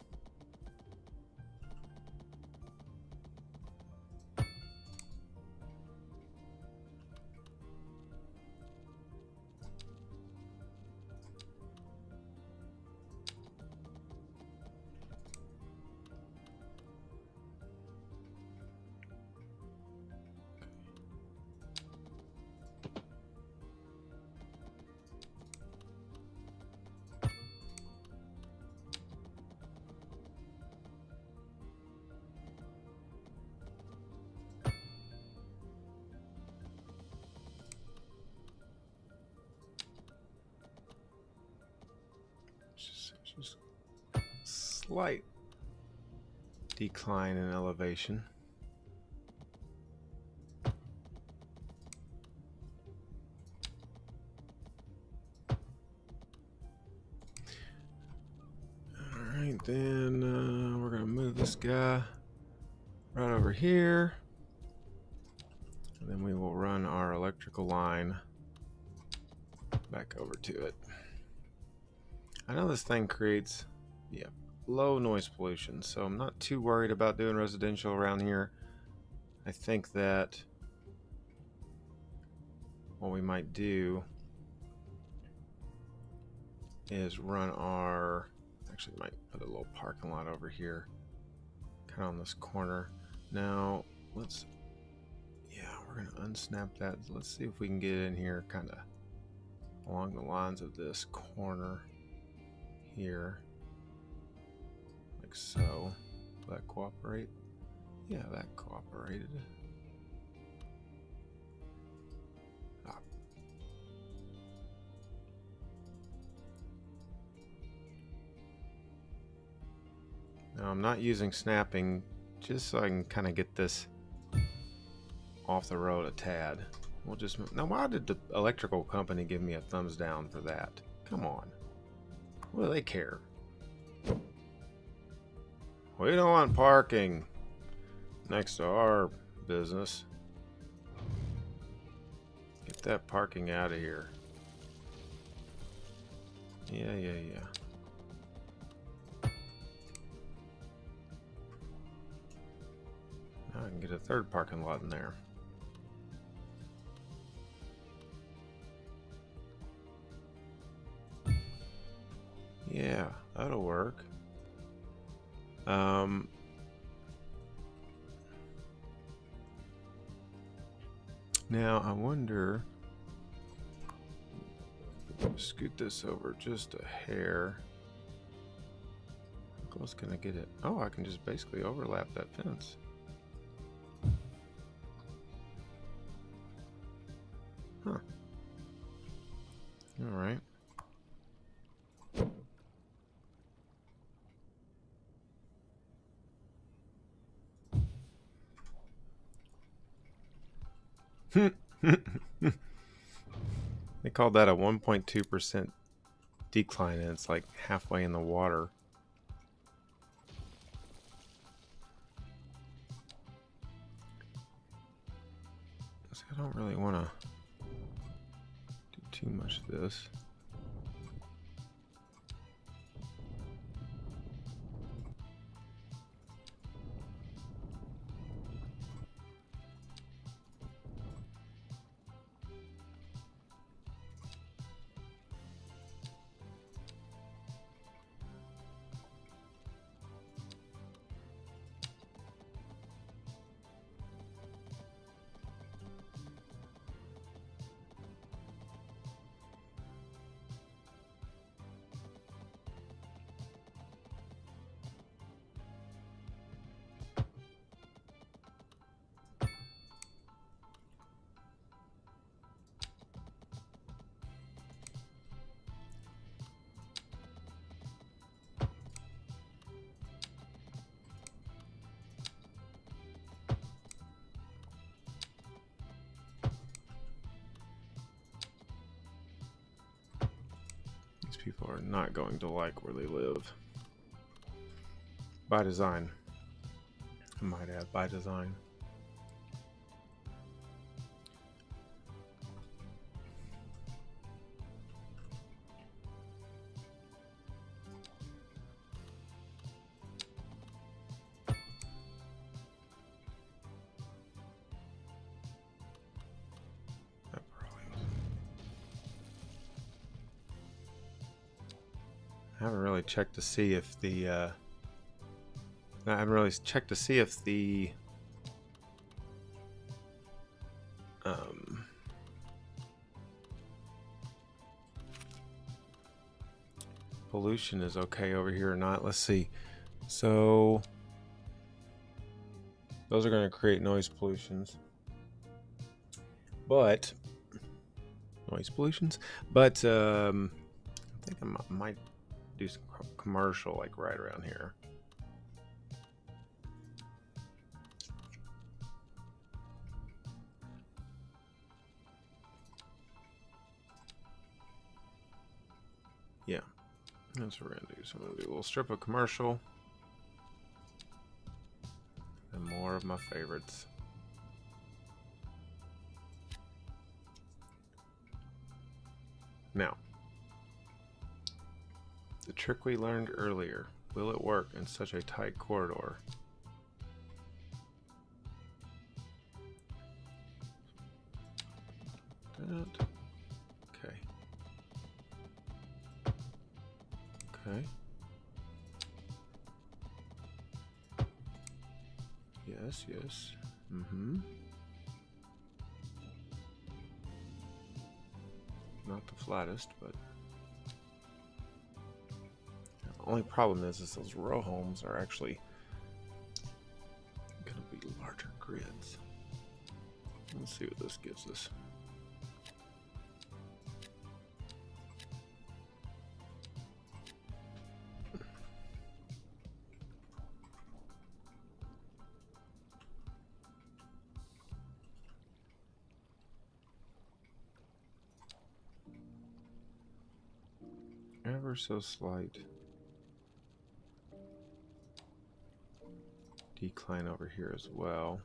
just slight decline in elevation. Alright, then we're gonna move this guy right over here. And then we will run our electrical line back over to it. I know this thing creates, yeah, low noise pollution, so I'm not too worried about doing residential around here. I think that what we might do is run our, actually might put a little parking lot over here, kind of on this corner. Now, let's, yeah, we're we're gonna unsnap that. Let's see if we can get in here kind of along the lines of this corner here, like so. Will that cooperate? Yeah, that cooperated. Ah. Now I'm not using snapping just so I can kind of get this off the road a tad. We'll just move. Now, why did the electrical company give me a thumbs down for that? Come on. What do they care? We don't want parking next to our business. Get that parking out of here. Yeah. Now I can get a third parking lot in there. Yeah, that'll work. Now I wonder, scoot this over just a hair. How close can I get it? Oh, I can just basically overlap that fence. Huh. All right. They called that a 1.2% decline, and it's like halfway in the water. So I don't really want to do too much of this. These people are not going to like where they live. By design. I might add, by design. I haven't really checked to see if the pollution is okay over here or not. Let's see. So those are going to create noise pollutions. But I think I might do some commercial like right around here. Yeah, that's what we're gonna do. So I'm gonna do a little strip of commercial and more of my favorites. Now, the trick we learned earlier, will it work in such a tight corridor? Okay. Okay. Yes. Mm-hmm. Not the flattest, but the only problem is those row homes are actually going to be larger grids. Let's see what this gives us. Ever so slight decline over here as well.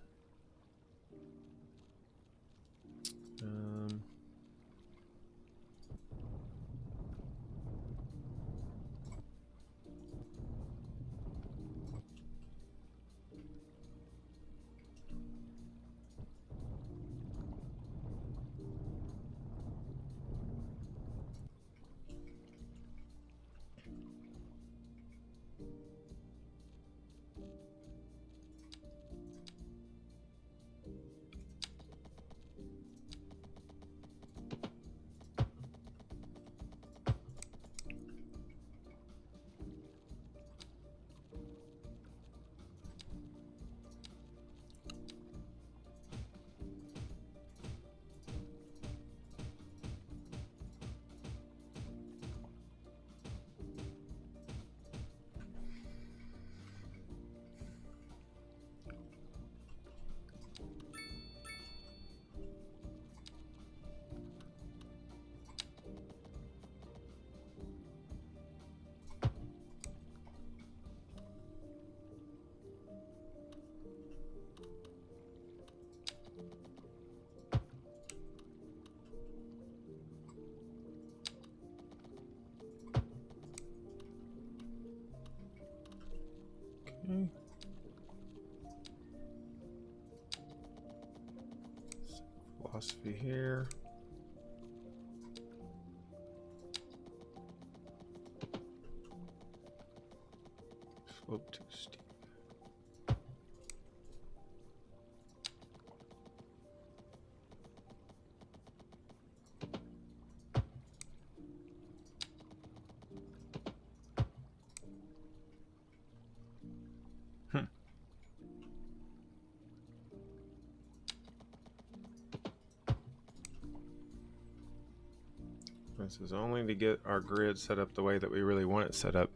Okay. Philosophy here. Slope too steep. This is only to get our grid set up the way that we really want it set up.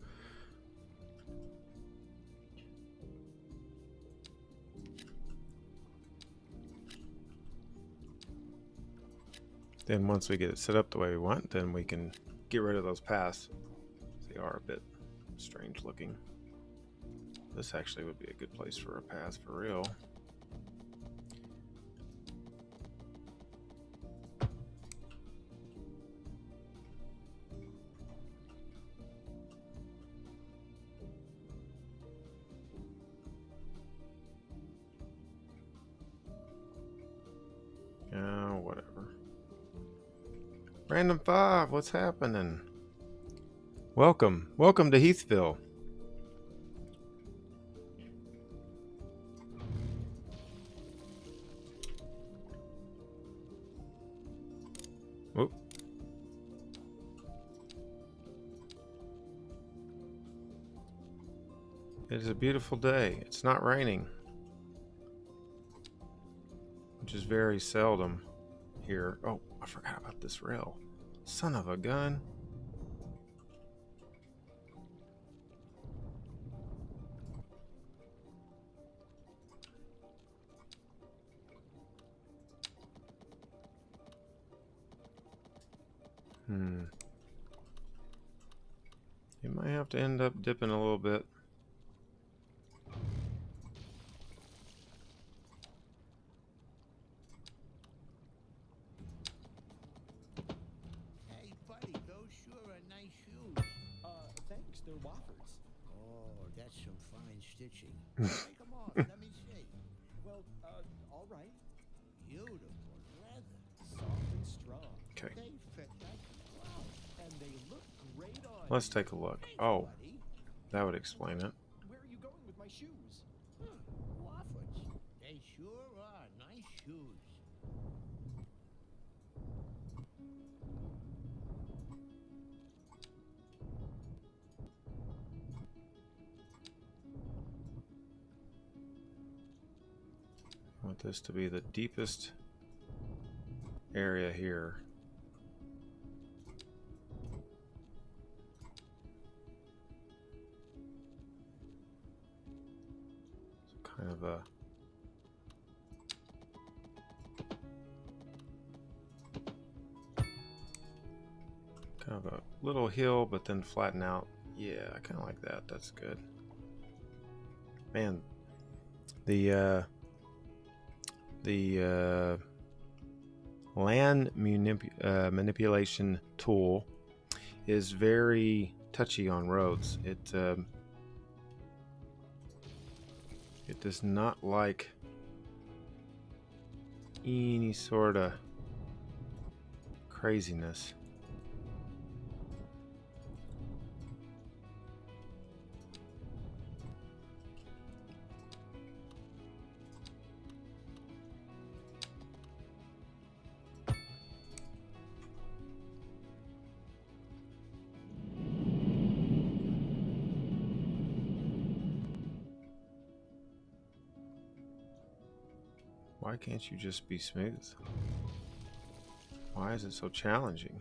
Then once we get it set up the way we want, then we can get rid of those paths. They are a bit strange looking. This actually would be a good place for a path for real. Whatever. Random 5, what's happening? Welcome. Welcome to Heathville. Whoop. It is a beautiful day. It's not raining, which is very seldom here. Oh, I forgot about this rail. Son of a gun. You might have to end up dipping a little bit. Hey, buddy, those sure are nice shoes. Thanks, they're Wofford's. Oh, that's some fine stitching. Take them off. Let me see. Well, all right. Beautiful leather. Soft and strong. Okay, They fit like a glove. And they look great on let's you. take a look. Thanks, Oh, buddy. that would explain it. Where are you going with my shoes? Wofford's. They sure are nice shoes. I want this to be the deepest area here. So kind of a little hill, but then flatten out. Yeah, I kind of like that. That's good. Man, the land manipulation tool is very touchy on roads. It does not like any sort of craziness. Why can't you just be smooth? Why is it so challenging?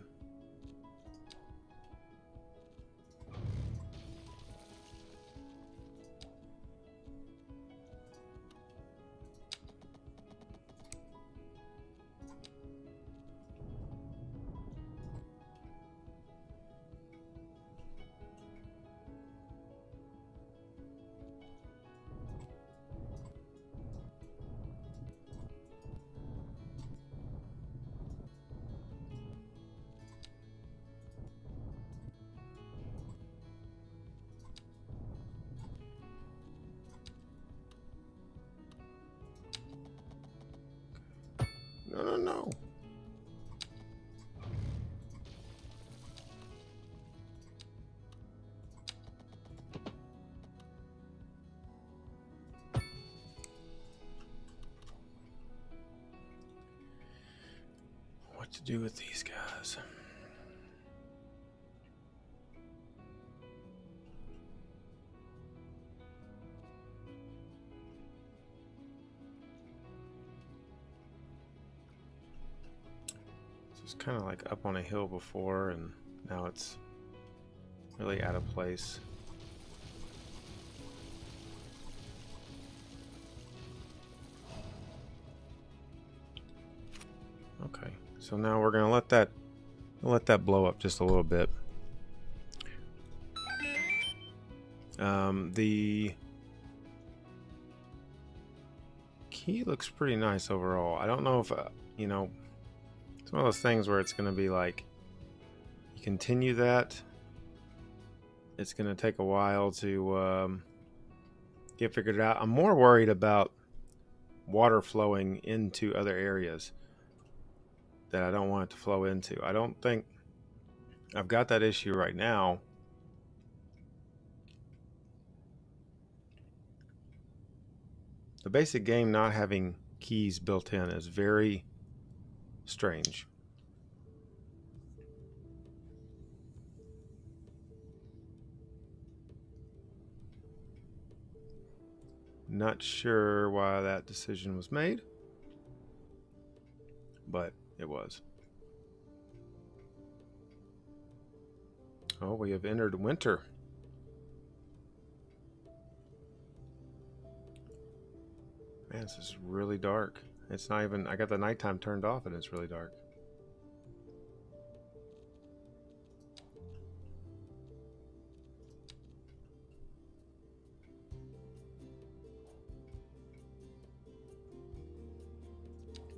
No, no, no. What to do with these guys? It's kind of like up on a hill before, and now it's really out of place. Okay, so now we're gonna let that blow up just a little bit. The key looks pretty nice overall. I don't know if you know, it's one of those things where it's gonna be like, you continue that, it's gonna take a while to get figured out. I'm more worried about water flowing into other areas that I don't want it to flow into. I don't think I've got that issue right now. The basic game not having keys built in is very strange. Not sure why that decision was made, but it was. Oh, we have entered winter. Man, this is really dark. It's not even, I got the nighttime turned off and it's really dark.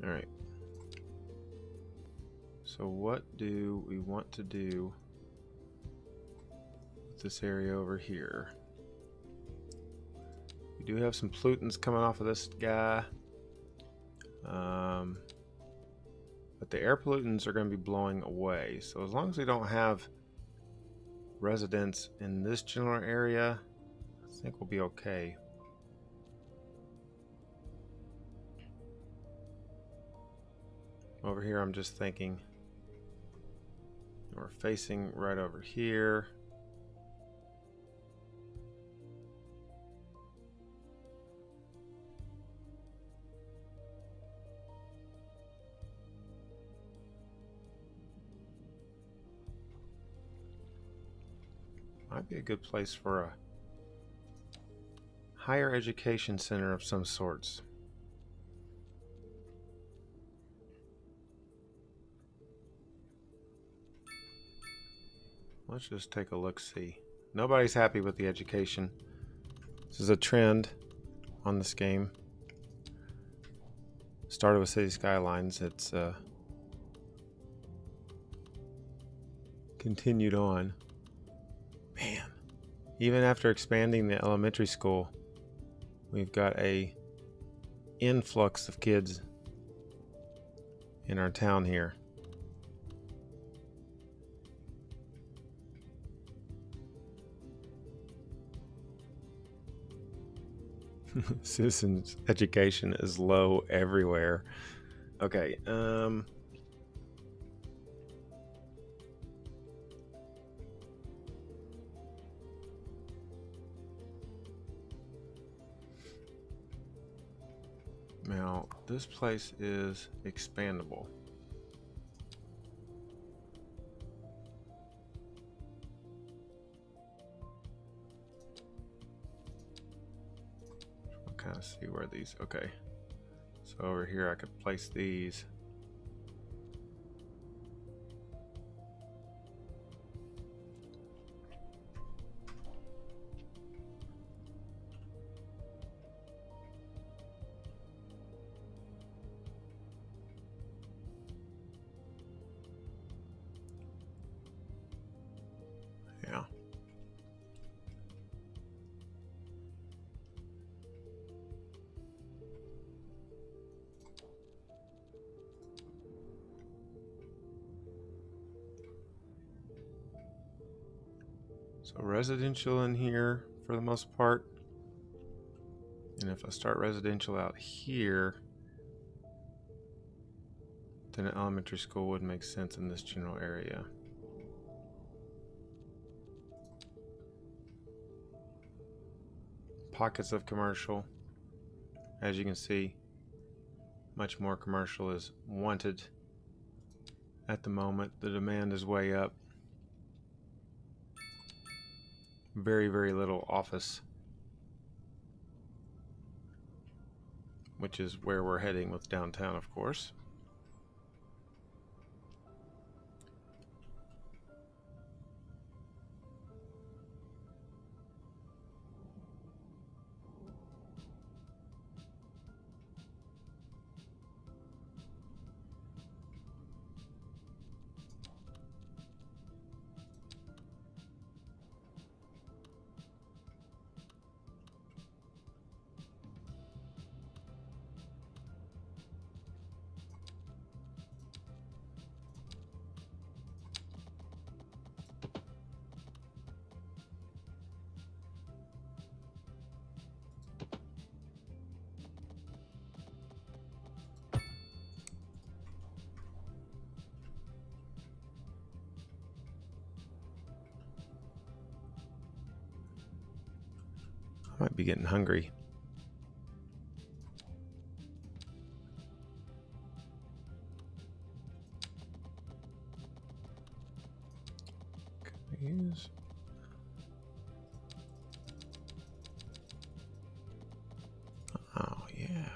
All right. So what do we want to do with this area over here? We do have some pollutants coming off of this guy. But the air pollutants are going to be blowing away. So as long as we don't have residents in this general area, I think we'll be okay. Over here, I'm just thinking we're facing right over here. Might be a good place for a higher education center of some sorts. Let's just take a look-see. Nobody's happy with the education. This is a trend on this game. Started with City Skylines. It's continued on. Man, even after expanding the elementary school, we've got a influx of kids in our town here. Citizens education is low everywhere. Okay, now this place is expandable. Kind of see where these, okay, so over here I could place these. Yeah. So residential in here for the most part. And if I start residential out here, then an elementary school would make sense in this general area. Pockets of commercial. As you can see, much more commercial is wanted at the moment. The demand is way up. Very, very little office, which is where we're heading with downtown, of course. I might be getting hungry. Can I use? Oh, yeah.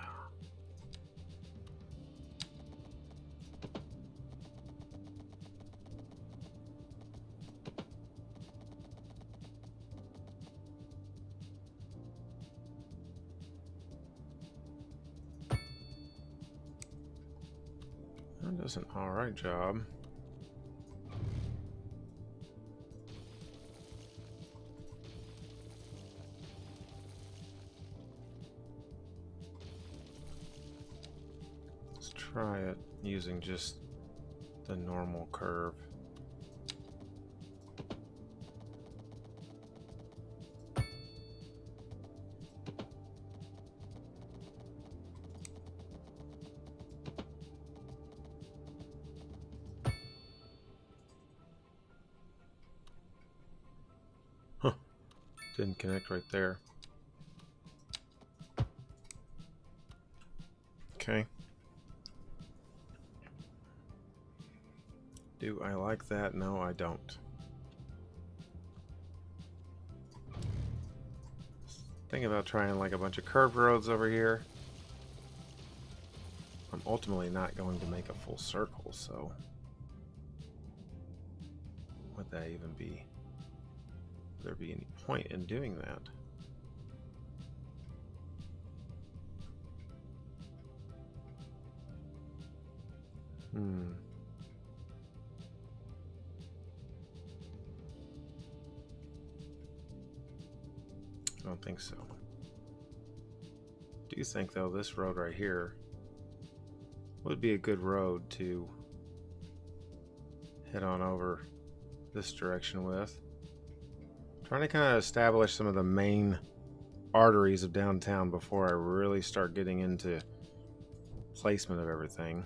That does an alright job. Let's try it using just the normal curve. Huh. Didn't connect right there. Okay. Do I like that? No, I don't. Thinking about trying like a bunch of curved roads over here. I'm ultimately not going to make a full circle, so would that even be? Would there be any point in doing that? I don't think so. Do you think though this road right here would be a good road to head on over this direction with? Trying to kind of establish some of the main arteries of downtown before I really start getting into placement of everything.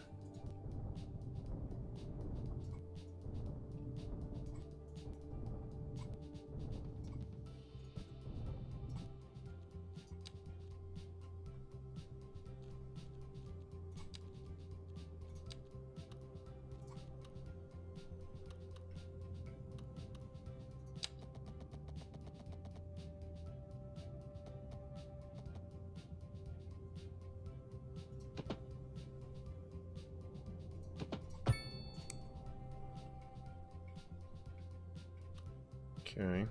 Okay.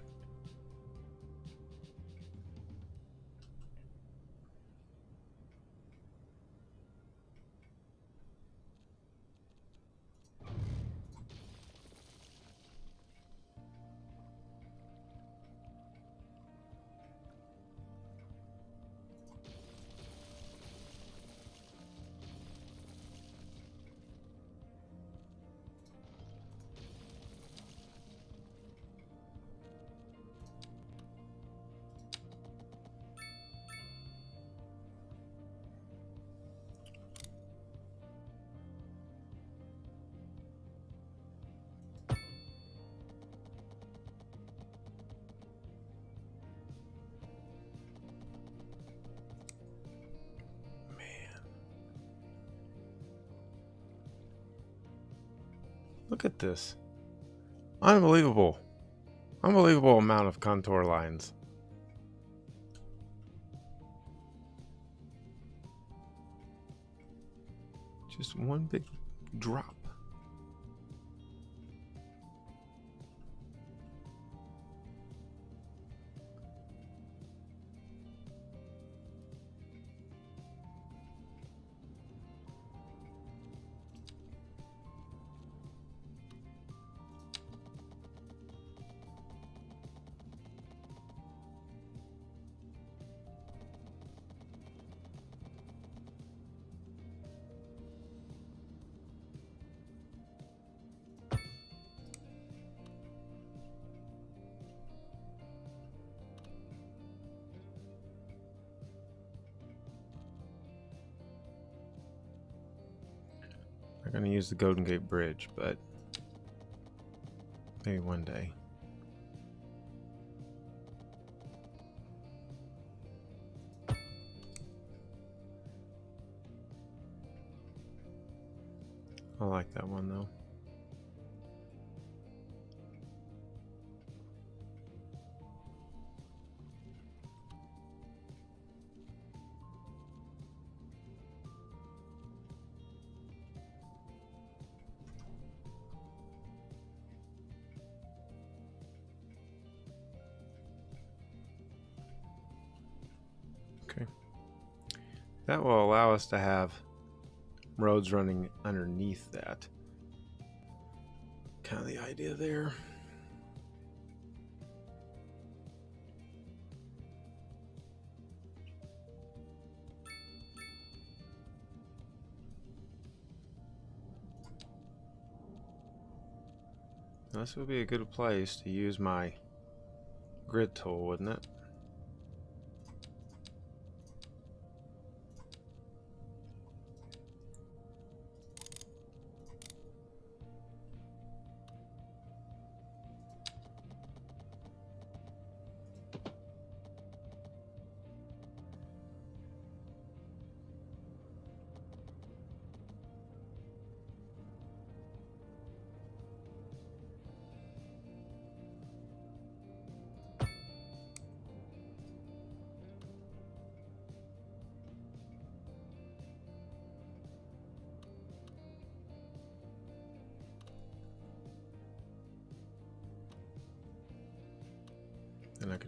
Look at this. Unbelievable. Unbelievable amount of contour lines. Just one big drop. I'm going to use the Golden Gate Bridge, but maybe one day. I like that one though. Okay. That will allow us to have roads running underneath that. Kind of the idea there. This would be a good place to use my grid tool, wouldn't it?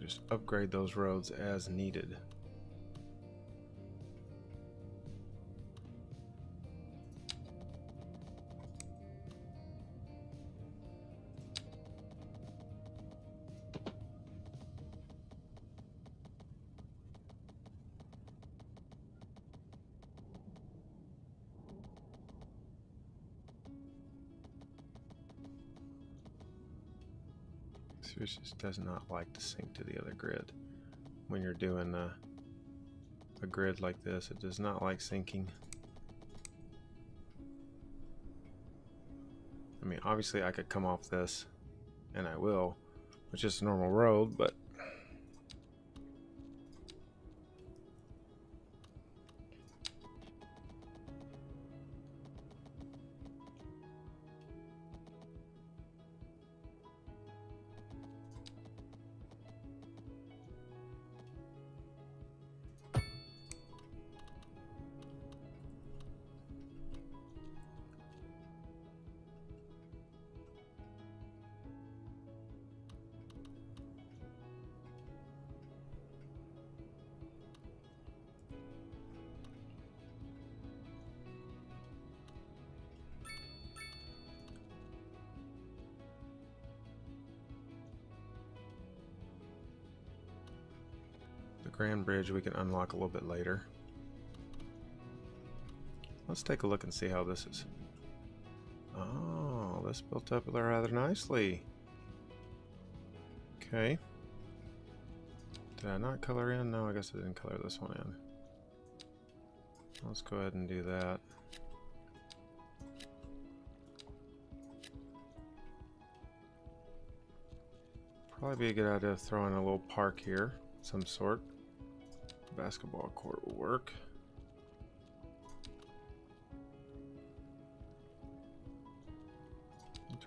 just upgrade those roads as needed. It just does not like to sync to the other grid. When you're doing a grid like this, it does not like syncing. I mean, obviously I could come off this, and I will, which is a normal road, but the Grand Bridge we can unlock a little bit later. Let's take a look and see how this is. Oh, this built up rather nicely. Okay. Did I not color in? No, I guess I didn't color this one in. Let's go ahead and do that. Probably be a good idea to throw in a little park here, some sort. Basketball court will work.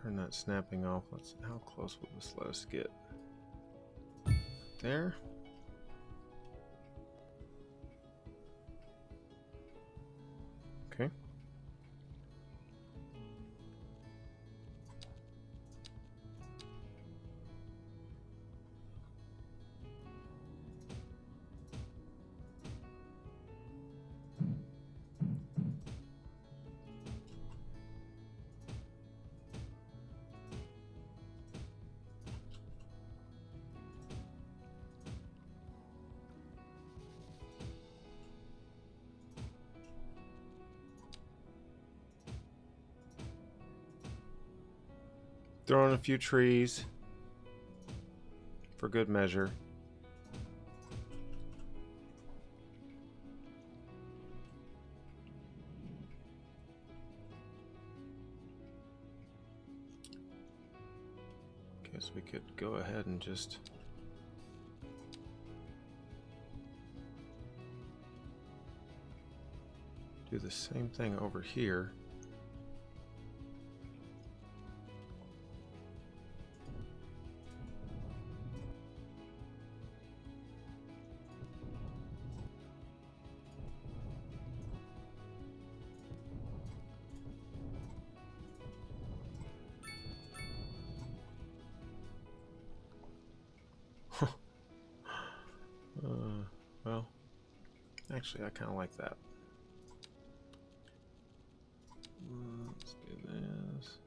Turn that snapping off. Let's. How close will this let us get? There. Okay. Throw in a few trees for good measure. Guess we could go ahead and just do the same thing over here. Well, actually, I kind of like that. Let's do this.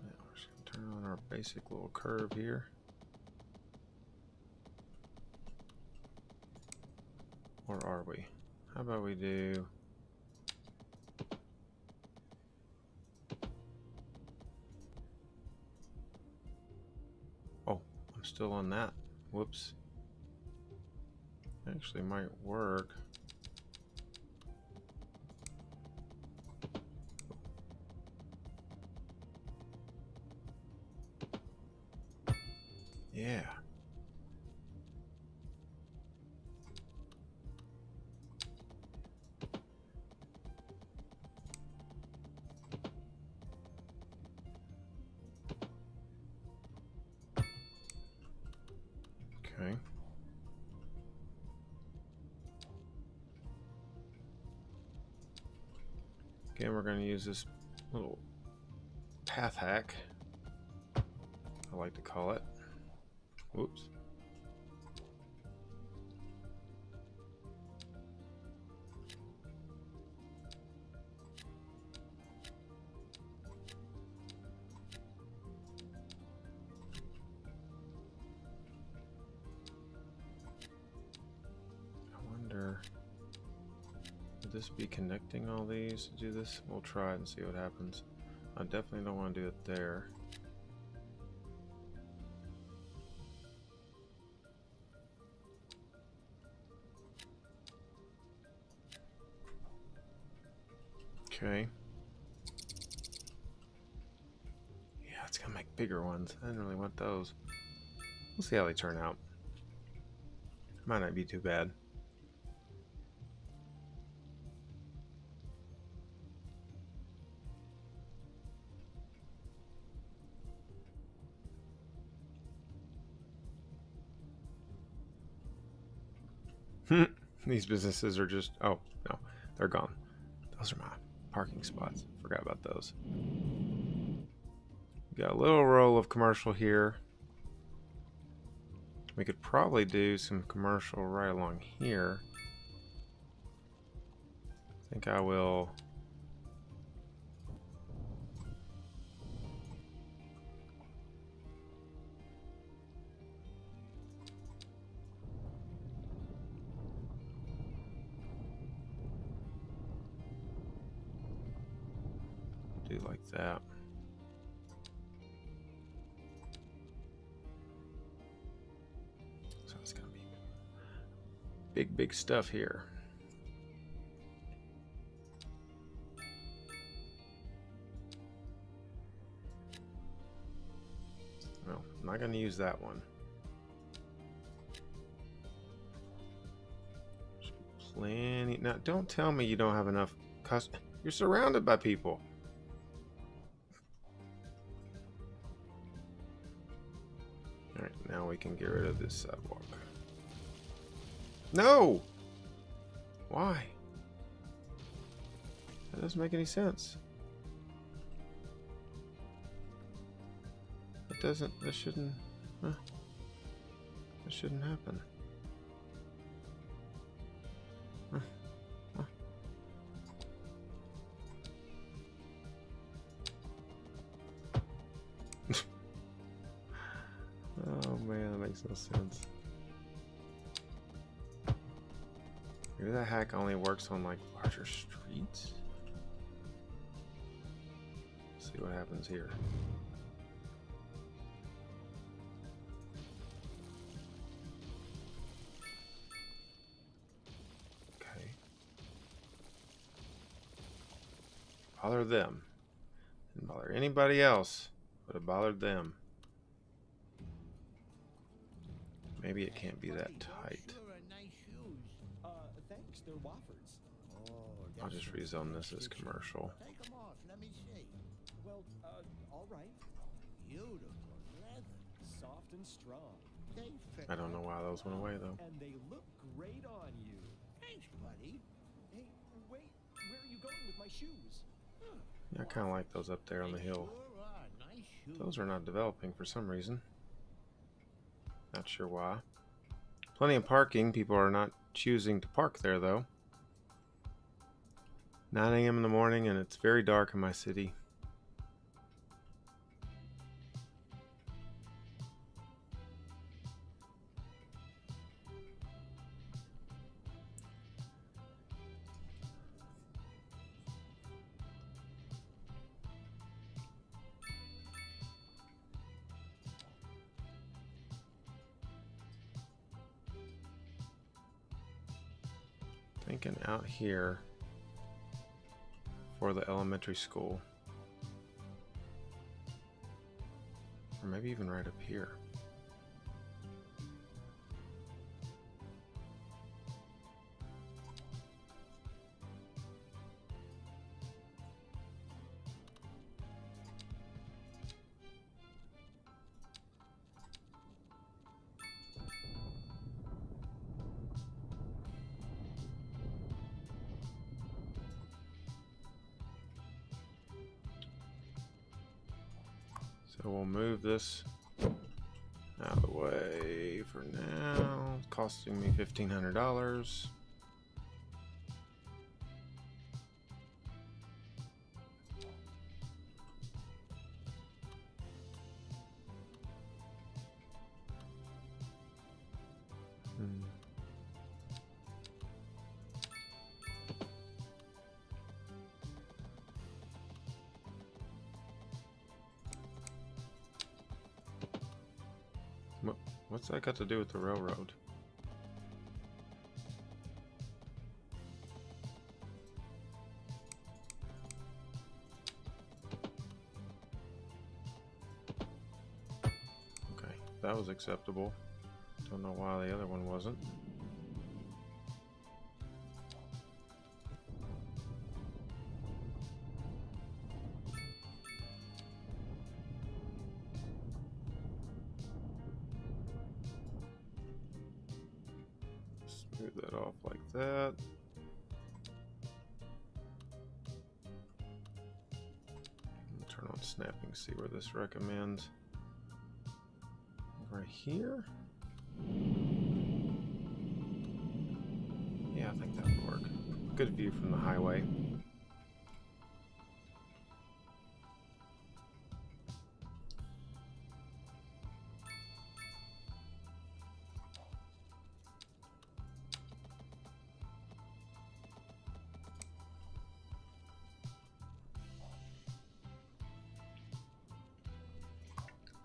Now we're just going to turn on our basic little curve here. Or are we? How about we do... Oh, I'm still on that. Whoops. Actually might work. Yeah. Okay. Again, we're going to use this little path hack, I like to call it. Whoops. Would this be connecting all these to do this? We'll try it and see what happens. I definitely don't want to do it there. Okay. Yeah, it's gonna make bigger ones. I didn't really want those. We'll see how they turn out. Might not be too bad. These businesses are just... Oh, no. They're gone. Those are my parking spots. Forgot about those. Got a little row of commercial here. We could probably do some commercial right along here. I think I will... do like that. So it's gonna be big stuff here. Well, I'm not gonna use that one. There's plenty. Now, don't tell me you don't have enough customers. You're surrounded by people. Alright, now we can get rid of this sidewalk. No! Why? That doesn't make any sense. It doesn't, this shouldn't, this shouldn't happen. Oh man, that makes no sense. Maybe that hack only works on like larger streets. Let's see what happens here. Okay. Bother them. Didn't bother anybody else, but it bothered them. Maybe it can't be that tight. Thanks, they're Wofford's. I'll just rezone this as commercial. Take them off, let me see. Well, all right. Beautiful leather. Soft and strong. They fit I don't know why those went away though. And they look great on you. Thanks, buddy. Hey, wait, where are you going with my shoes? Yeah, I kind of like those up there on the hill. Sure are. Nice shoes. Those are not developing for some reason. Not sure why. Plenty of parking. People are not choosing to park there though. 9 a.m. in the morning and it's very dark in my city. Thinking out here for the elementary school. Or maybe even right up here. So we'll move this out of the away for now. It's costing me $1,500. What's that got to do with the railroad? Okay, that was acceptable. Don't know why the other one wasn't. Smooth that off like that. Turn on snapping, see where this recommends. Right here? Yeah, I think that would work. Good view from the highway.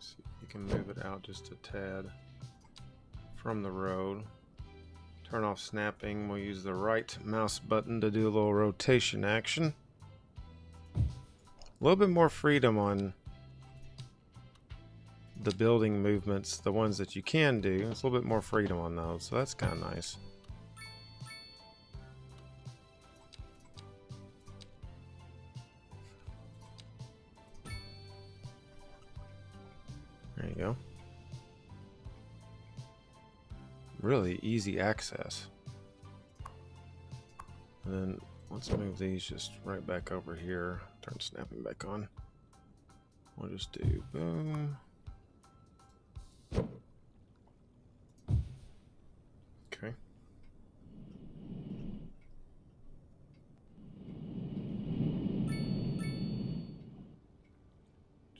See if we can move it out just a tad from the road. Turn off snapping. We'll use the right mouse button to do a little rotation action. A little bit more freedom on the building movements, the ones that you can do. It's a little bit more freedom on those, so that's kind of nice. There you go. Really easy access. And then let's move these just right back over here. Turn snapping back on. We'll just do boom. Okay.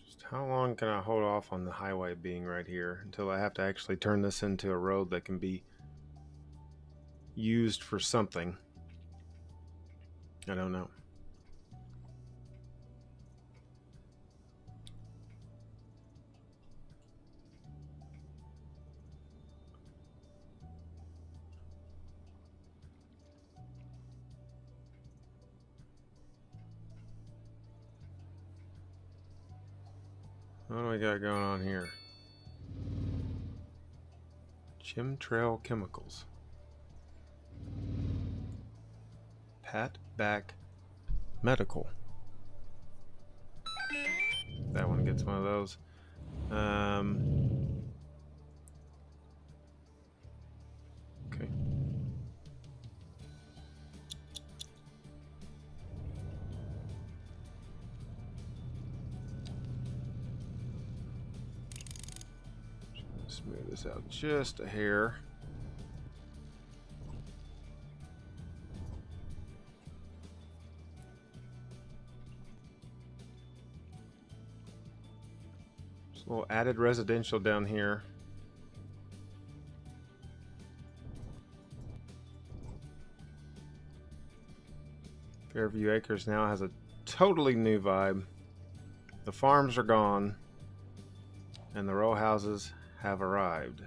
Just how long can I hold off on the highway being right here until I have to actually turn this into a road that can be used for something? I don't know. What do we got going on here? Chemtrail Chemicals. Pat Back Medical. That one gets one of those. Okay. Smooth this out just a hair. Just a little added residential down here. Fairview Acres now has a totally new vibe. The farms are gone, and the row houses have arrived.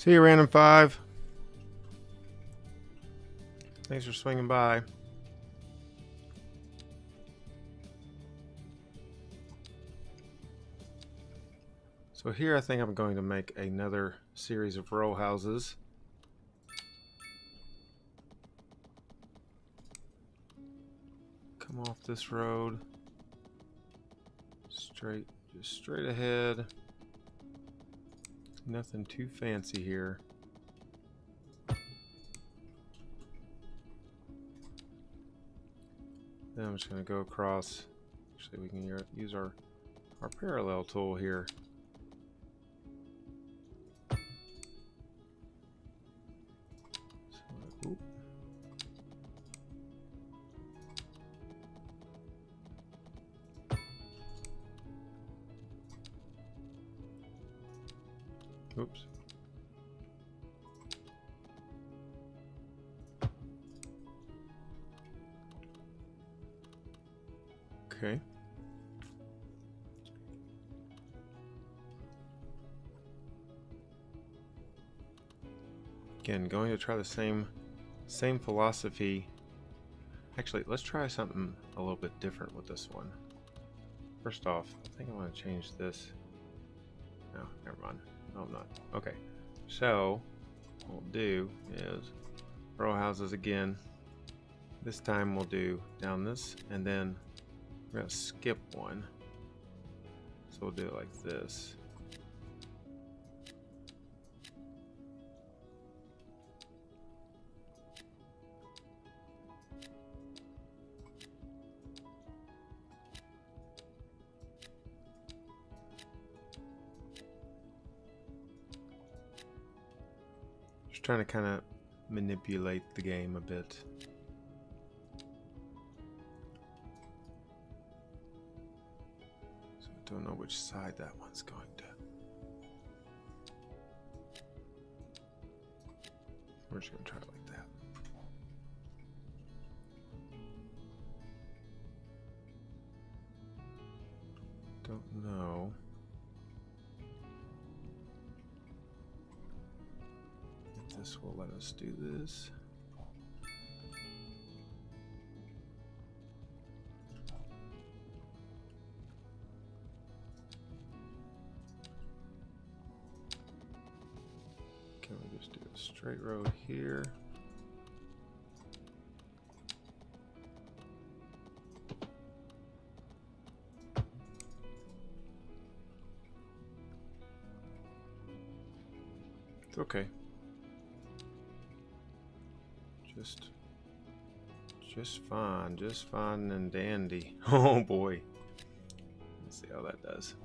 See you, Random 5. Thanks for swinging by. So here I think I'm going to make another series of row houses. Come off this road. Just straight ahead. Nothing too fancy here. Then I'm just going to go across. Actually, we can use our parallel tool here. So, oop. Oops. Okay. Again, going to try the same philosophy. Actually, let's try something a little bit different with this one. First off, I think I want to change this. No, never mind. No, I'm not. Okay. So, what we'll do is row houses again. This time we'll do down this, and then we're going to skip one. So we'll do it like this. Just trying to kind of manipulate the game a bit. So I don't know which side that one's going to. We're just going to try it like that. Don't know. If this will let us do this. Can we just do a straight road here? It's okay. Just fine and dandy. Oh boy. Let's see how that does.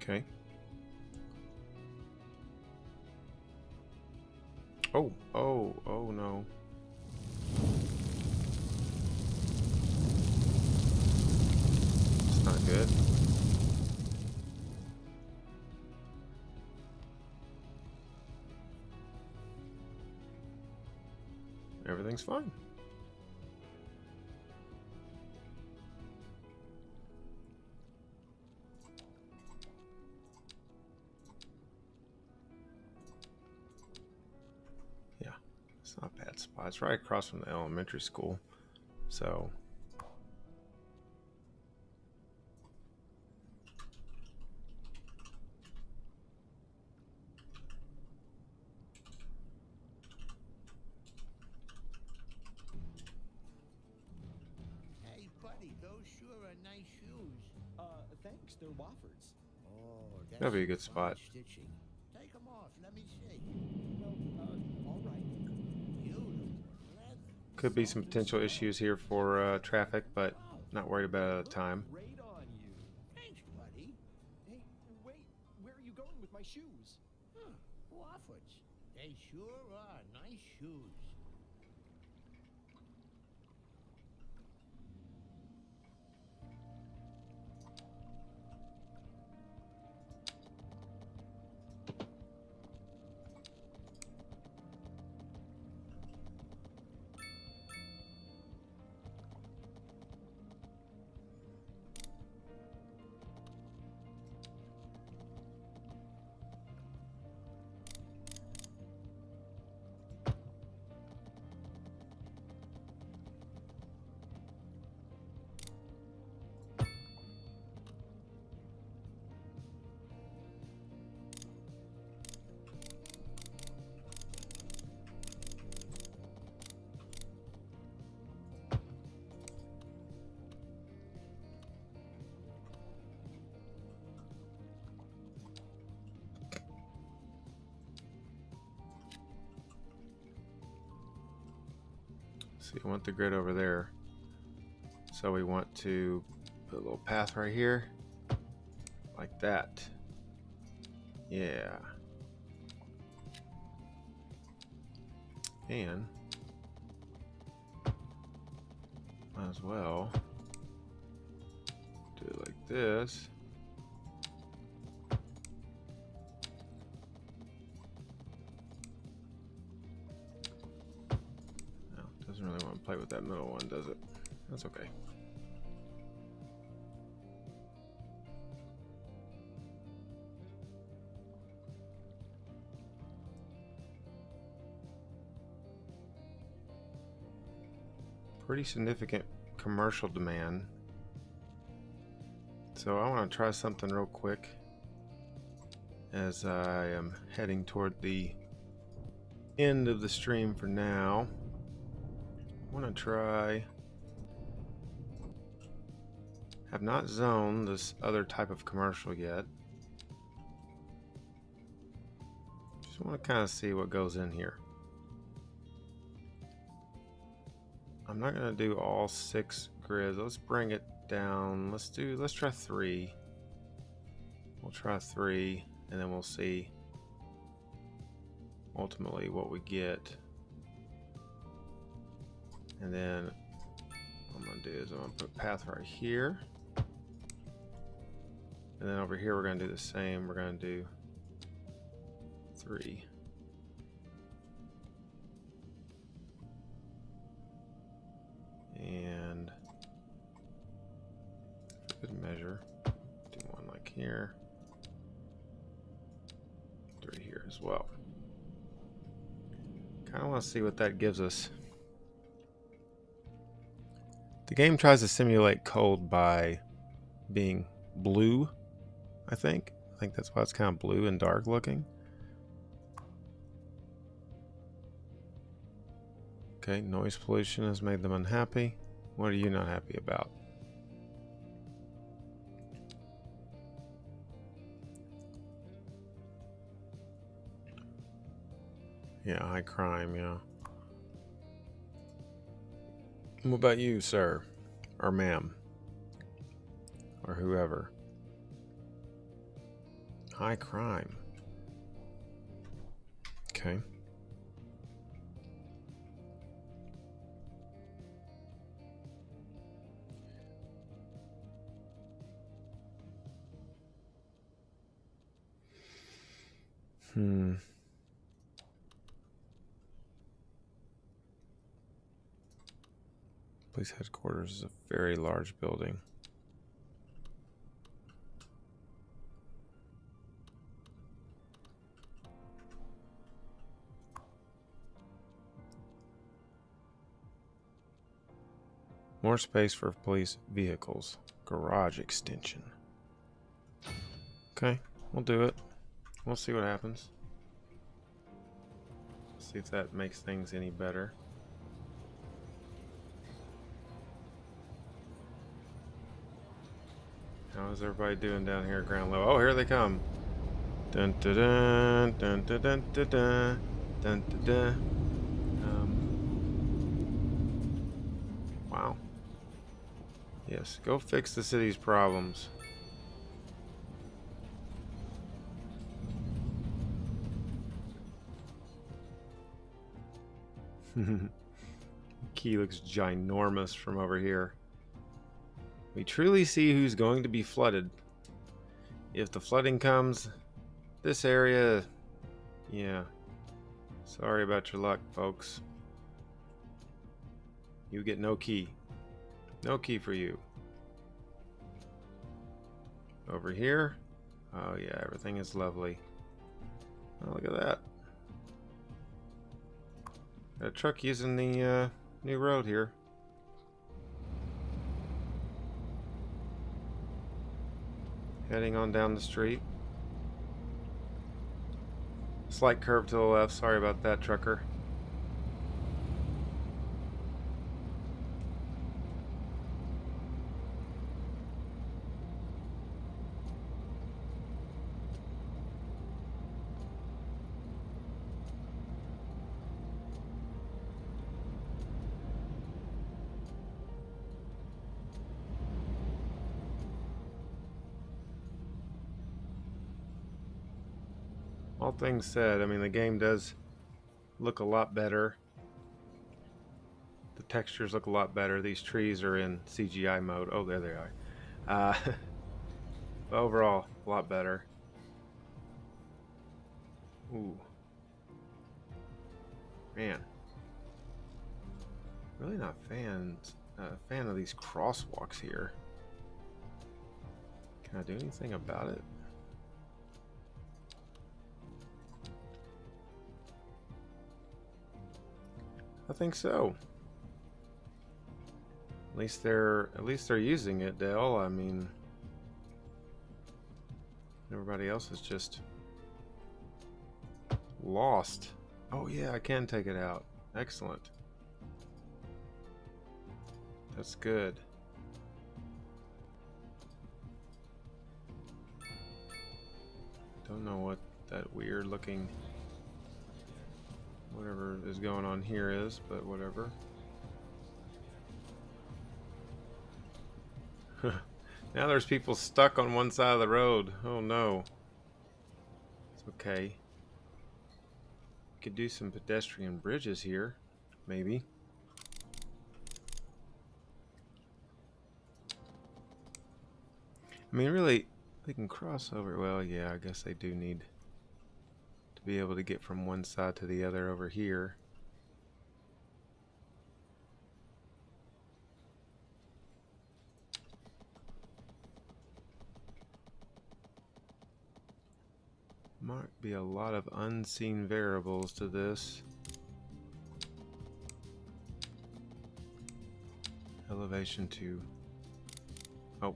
Okay. Oh no. It's not good. Everything's fine. Yeah, it's not a bad spot. It's right across from the elementary school. So Hey, buddy, those sure are nice shoes. Thanks, they're Wofford's. Oh, that's that'd be a good some spot. fine stitching. Take them off. Let me see. Well, all right. Beautiful leather. could be some potential issues here for traffic, but not worried about it at the time. Great on you. Thanks, buddy. Hey, wait, where are you going with my shoes? Huh, Wofford's. They sure are nice shoes. See, I want the grid over there. So we want to put a little path right here. Like that. Yeah. And might as well do it like this. No, doesn't really want to play with that middle one, does it? That's okay. Pretty significant commercial demand. So I want to try something real quick as I am heading toward the end of the stream for now. I want to try, have not zoned this other type of commercial yet. Just want to kind of see what goes in here. I'm not going to do all 6 grids. Let's bring it down. Let's try 3. We'll try 3 and then we'll see ultimately what we get. And then what I'm going to do is I'm going to put path right here. And then over here we're going to do the same. We're going to do 3. And for good measure, do one like here, 3 here as well. Kind of want to see what that gives us. The game tries to simulate cold by being blue, I think. I think that's why it's kind of blue and dark looking. Okay, noise pollution has made them unhappy. What are you not happy about? Yeah, high crime, yeah. What about you, sir? Or ma'am? Or whoever? High crime. Okay. Police headquarters is a very large building. More space for police vehicles. Garage extension. Okay, we'll do it. We'll see what happens. See if that makes things any better. How is everybody doing down here at ground level? Oh, here they come. Dun dun dun dun dun dun dun dun dun dun. Wow. Yes, go fix the city's problems. Key looks ginormous from over here. We truly see who's going to be flooded. If the flooding comes, this area, yeah. Sorry about your luck, folks. You get no key. No key for you. Over here, oh yeah, everything is lovely. Oh, look at that. Got a truck using the new road here. Heading on down the street. Slight curve to the left. Sorry about that, trucker. all things said, I mean, the game does look a lot better. The textures look a lot better. These trees are in CGI mode. Oh, there they are. But overall, a lot better. Ooh. Man. Really not fan of these crosswalks here. Can I do anything about it? I think so. At least they're using it, Dale. I mean, everybody else is just lost. Oh yeah, I can take it out. Excellent. That's good. Don't know what that weird looking whatever is going on here is, but whatever. Now there's people stuck on one side of the road. Oh no. It's okay. Could do some pedestrian bridges here, maybe. I mean, really, they can cross over. Well, yeah, I guess they do need to be able to get from one side to the other over here. Might be a lot of unseen variables to this. Elevation 2. Oh.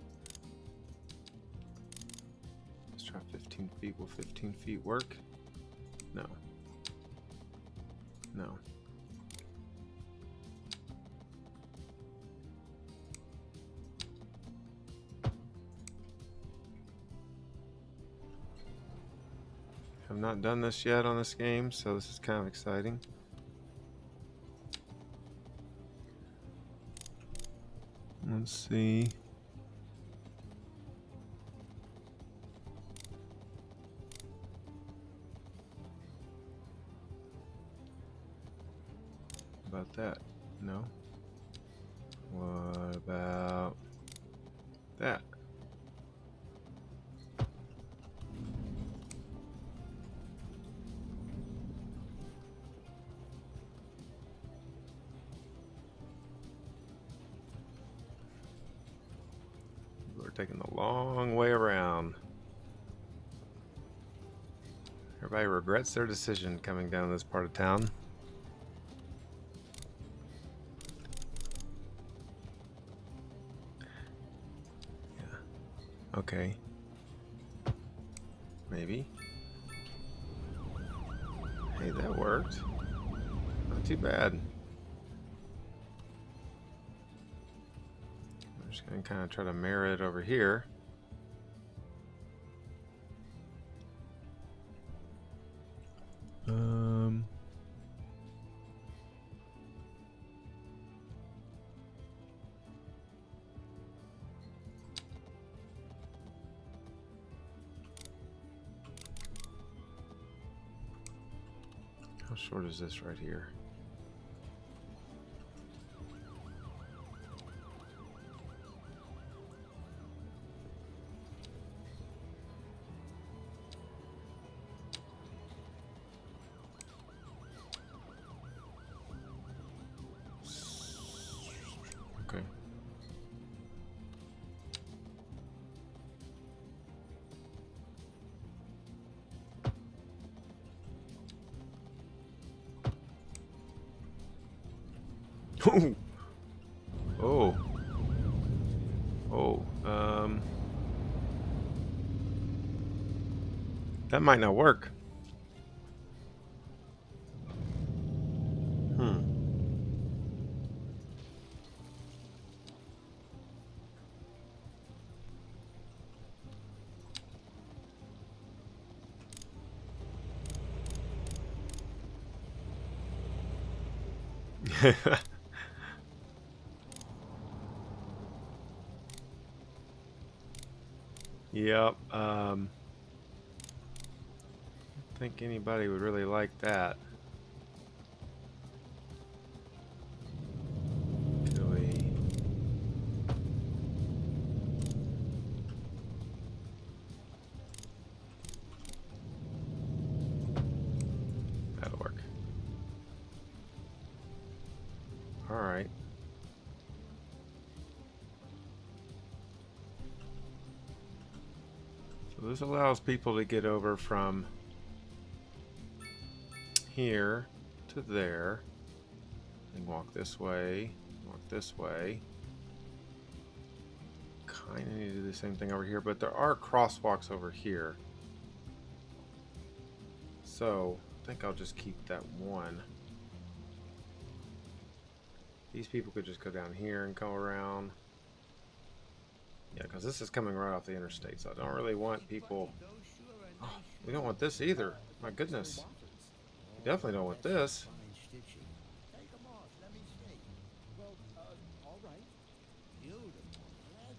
Let's try 15 feet. Will 15 feet work? No. No. I've not done this yet on this game, so this is kind of exciting. Let's see. About that? No. What about that? We're taking the long way around. Everybody regrets their decision coming down this part of town. Yeah. Okay. Maybe. Hey, that worked. Not too bad. I'm just gonna kind of try to mirror it over here. How short is this right here? Okay. Oh. Oh. That might not work. Yep. think anybody would really like that. Could we... That'll work. Alright. So this allows people to get over from here to there. And walk this way. Walk this way. Kind of need to do the same thing over here, but there are crosswalks over here. So, I think I'll just keep that one. These people could just go down here and come around. Yeah, because this is coming right off the interstate, so I don't really want people... Oh, we don't want this either. My goodness. We definitely don't want this. Fine stitching. Take 'em off. Let me see. Well, all right. Beautiful. Leather.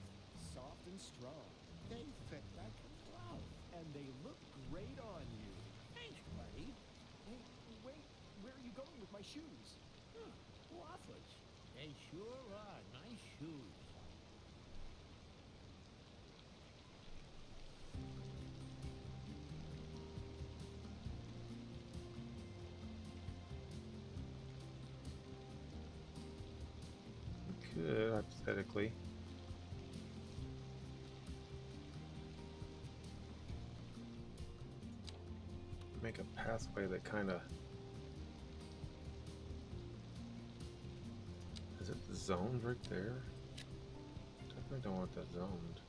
Soft and strong. They fit like a glove. And they look great on you. Thanks, buddy. Hey, wait. Where are you going with my shoes? Huh. Waffles. They sure are nice shoes. We could, hypothetically. Make a pathway that kind of... Is it the zoned right there? Definitely don't want that zoned.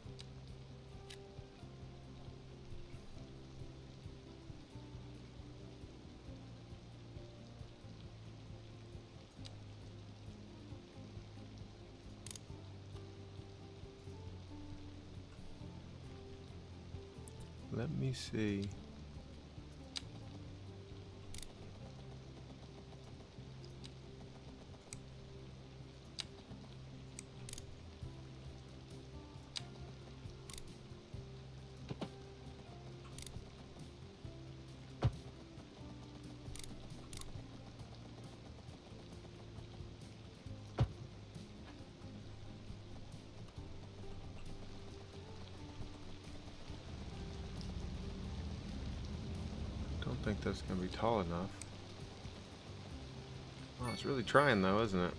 Let me see. Don't think that's gonna be tall enough. Oh, it's really trying though, isn't it?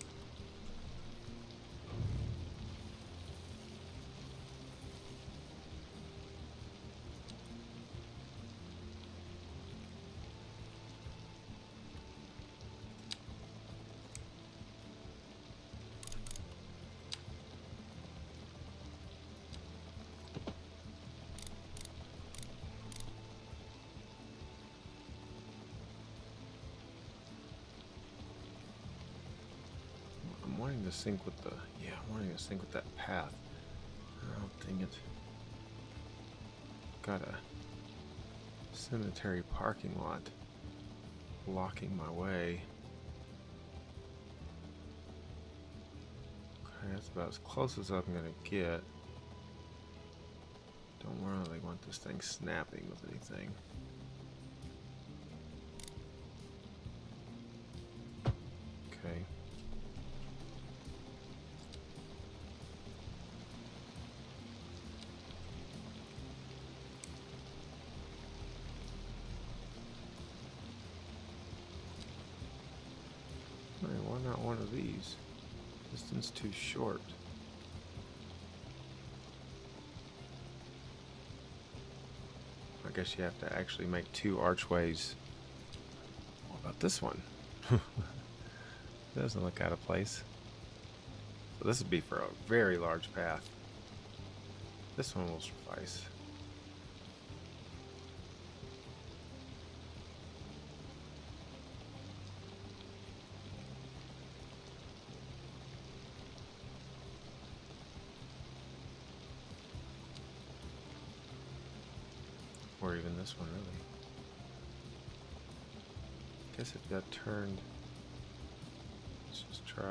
I'm wanting to sync with the, I'm wanting to sync with that path. Oh, dang it. Got a cemetery parking lot blocking my way. Okay, that's about as close as I'm gonna get. Don't really want this thing snapping with anything. Okay. Hey, why not one of these? Distance too short. I guess you have to actually make two archways. What about this one? Doesn't look out of place. So this would be for a very large path. This one will suffice. Or even this one, really. Guess if that turned, let's just try.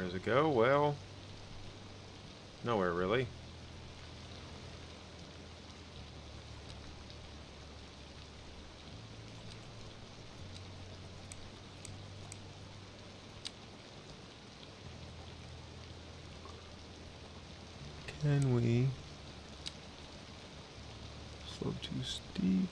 Where does it go? Well, nowhere really. Can we? Slope too steep.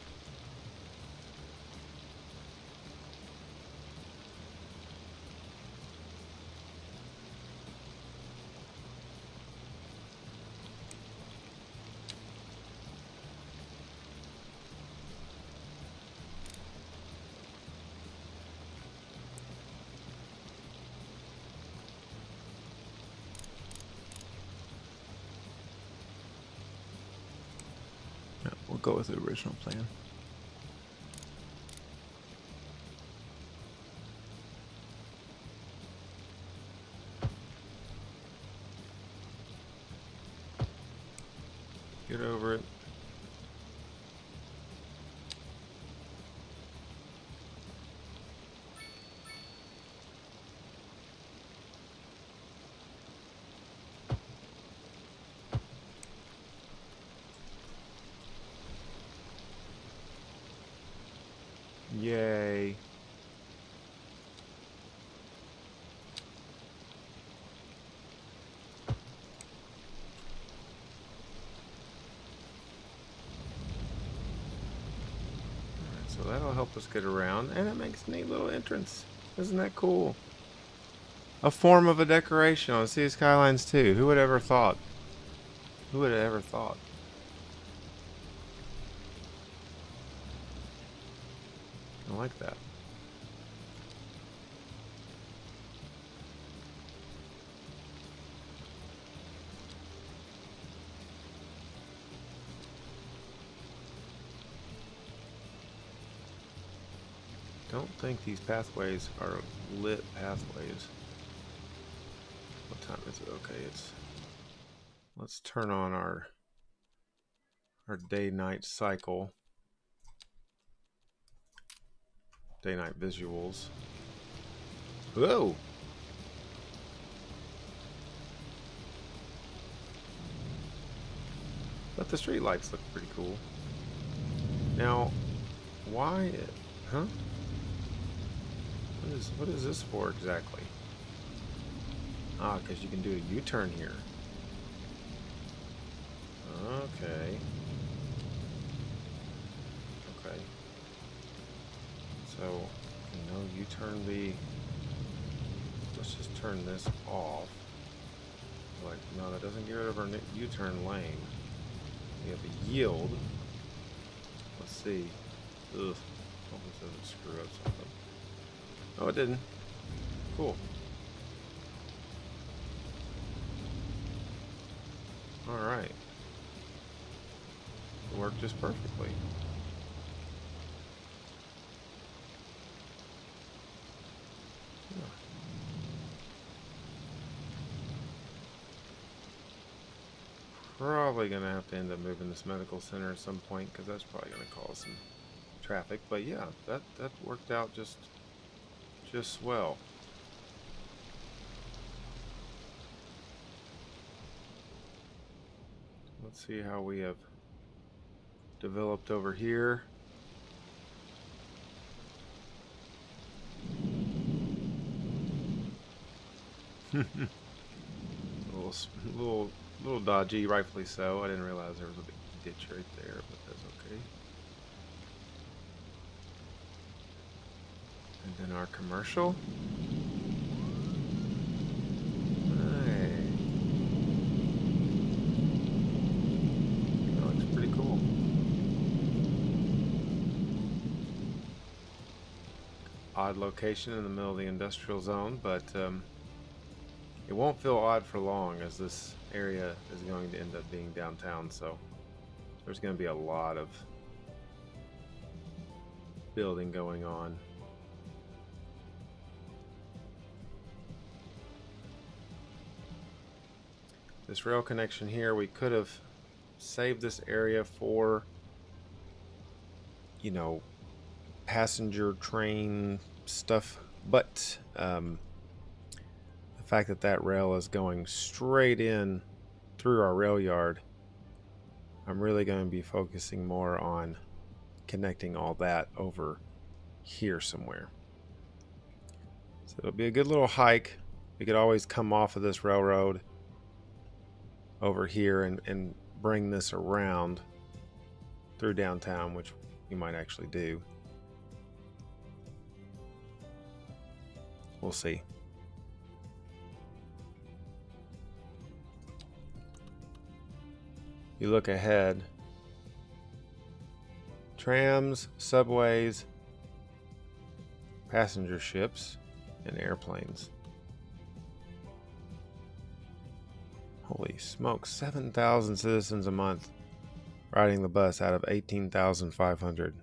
No, we'll go with the original plan. Get over it. Yay. Alright, so that'll help us get around, and it makes a neat little entrance. Isn't that cool? A form of a decoration on City Skylines 2. Who would have ever thought? Who would have ever thought? I like that. Don't think these pathways are lit pathways. What time is it? Okay, it's... Let's turn on our day-night cycle. Day-night visuals. Whoa! But the street lights look pretty cool. Now, why... Huh? What is this for exactly? Ah, because you can do a U-turn here. Okay. Okay. So, no U-turn be... Let's just turn this off. Like, no, that doesn't get rid of our U-turn lane. We have a yield. Let's see. Ugh. Hope this doesn't screw up something. Oh, it didn't. Cool. Alright. It worked just perfectly. Yeah. Probably gonna have to end up moving this medical center at some point, because that's probably gonna cause some traffic. But yeah, that worked out just swell. Let's see how we have developed over here. a little dodgy, rightfully so. I didn't realize there was a big ditch right there, but that's okay. And then our commercial. Hey. That looks pretty cool. Odd location in the middle of the industrial zone, but it won't feel odd for long, as this area is going to end up being downtown, so there's going to be a lot of building going on. This rail connection here, we could have saved this area for, you know, passenger train stuff, but I the fact that that rail is going straight in through our rail yard, I'm really going to be focusing more on connecting all that over here somewhere. So it'll be a good little hike. We could always come off of this railroad over here and bring this around through downtown, which we might actually do. We'll see. You look ahead, trams, subways, passenger ships, and airplanes. Holy smokes, 7,000 citizens a month riding the bus out of 18,500.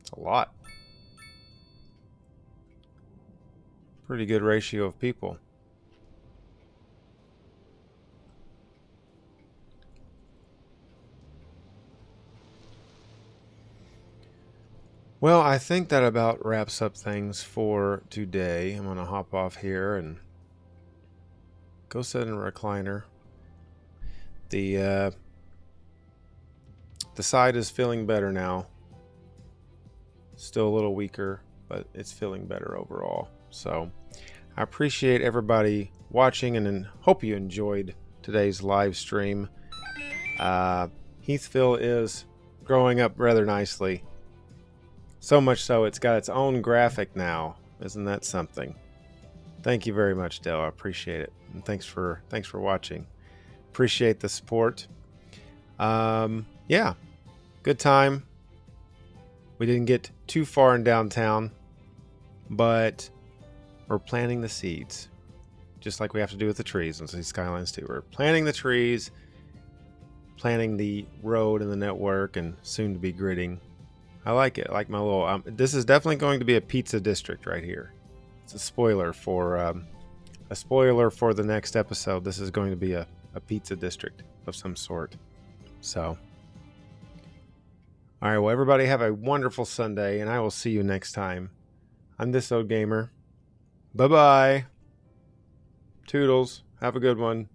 It's a lot. Pretty good ratio of people. Well, I think that about wraps up things for today. I'm going to hop off here and go sit in a recliner. The side is feeling better now. Still a little weaker, but it's feeling better overall. So I appreciate everybody watching and hope you enjoyed today's live stream. Heathville is growing up rather nicely. So much so it's got its own graphic now. Isn't that something? Thank you very much, Dell. I appreciate it. And thanks for watching. Appreciate the support. Yeah. Good time. We didn't get too far in downtown, but we're planting the seeds. Just like we have to do with the trees and see Skylines too. We're planting the trees, planting the road and the network, and soon to be gridding. I like it. I like my little... this is definitely going to be a pizza district right here. It's a spoiler for the next episode. This is going to be a pizza district of some sort. So, all right. Well, everybody have a wonderful Sunday, and I will see you next time. I'm This Old Gamer. Bye-bye. Toodles. Have a good one.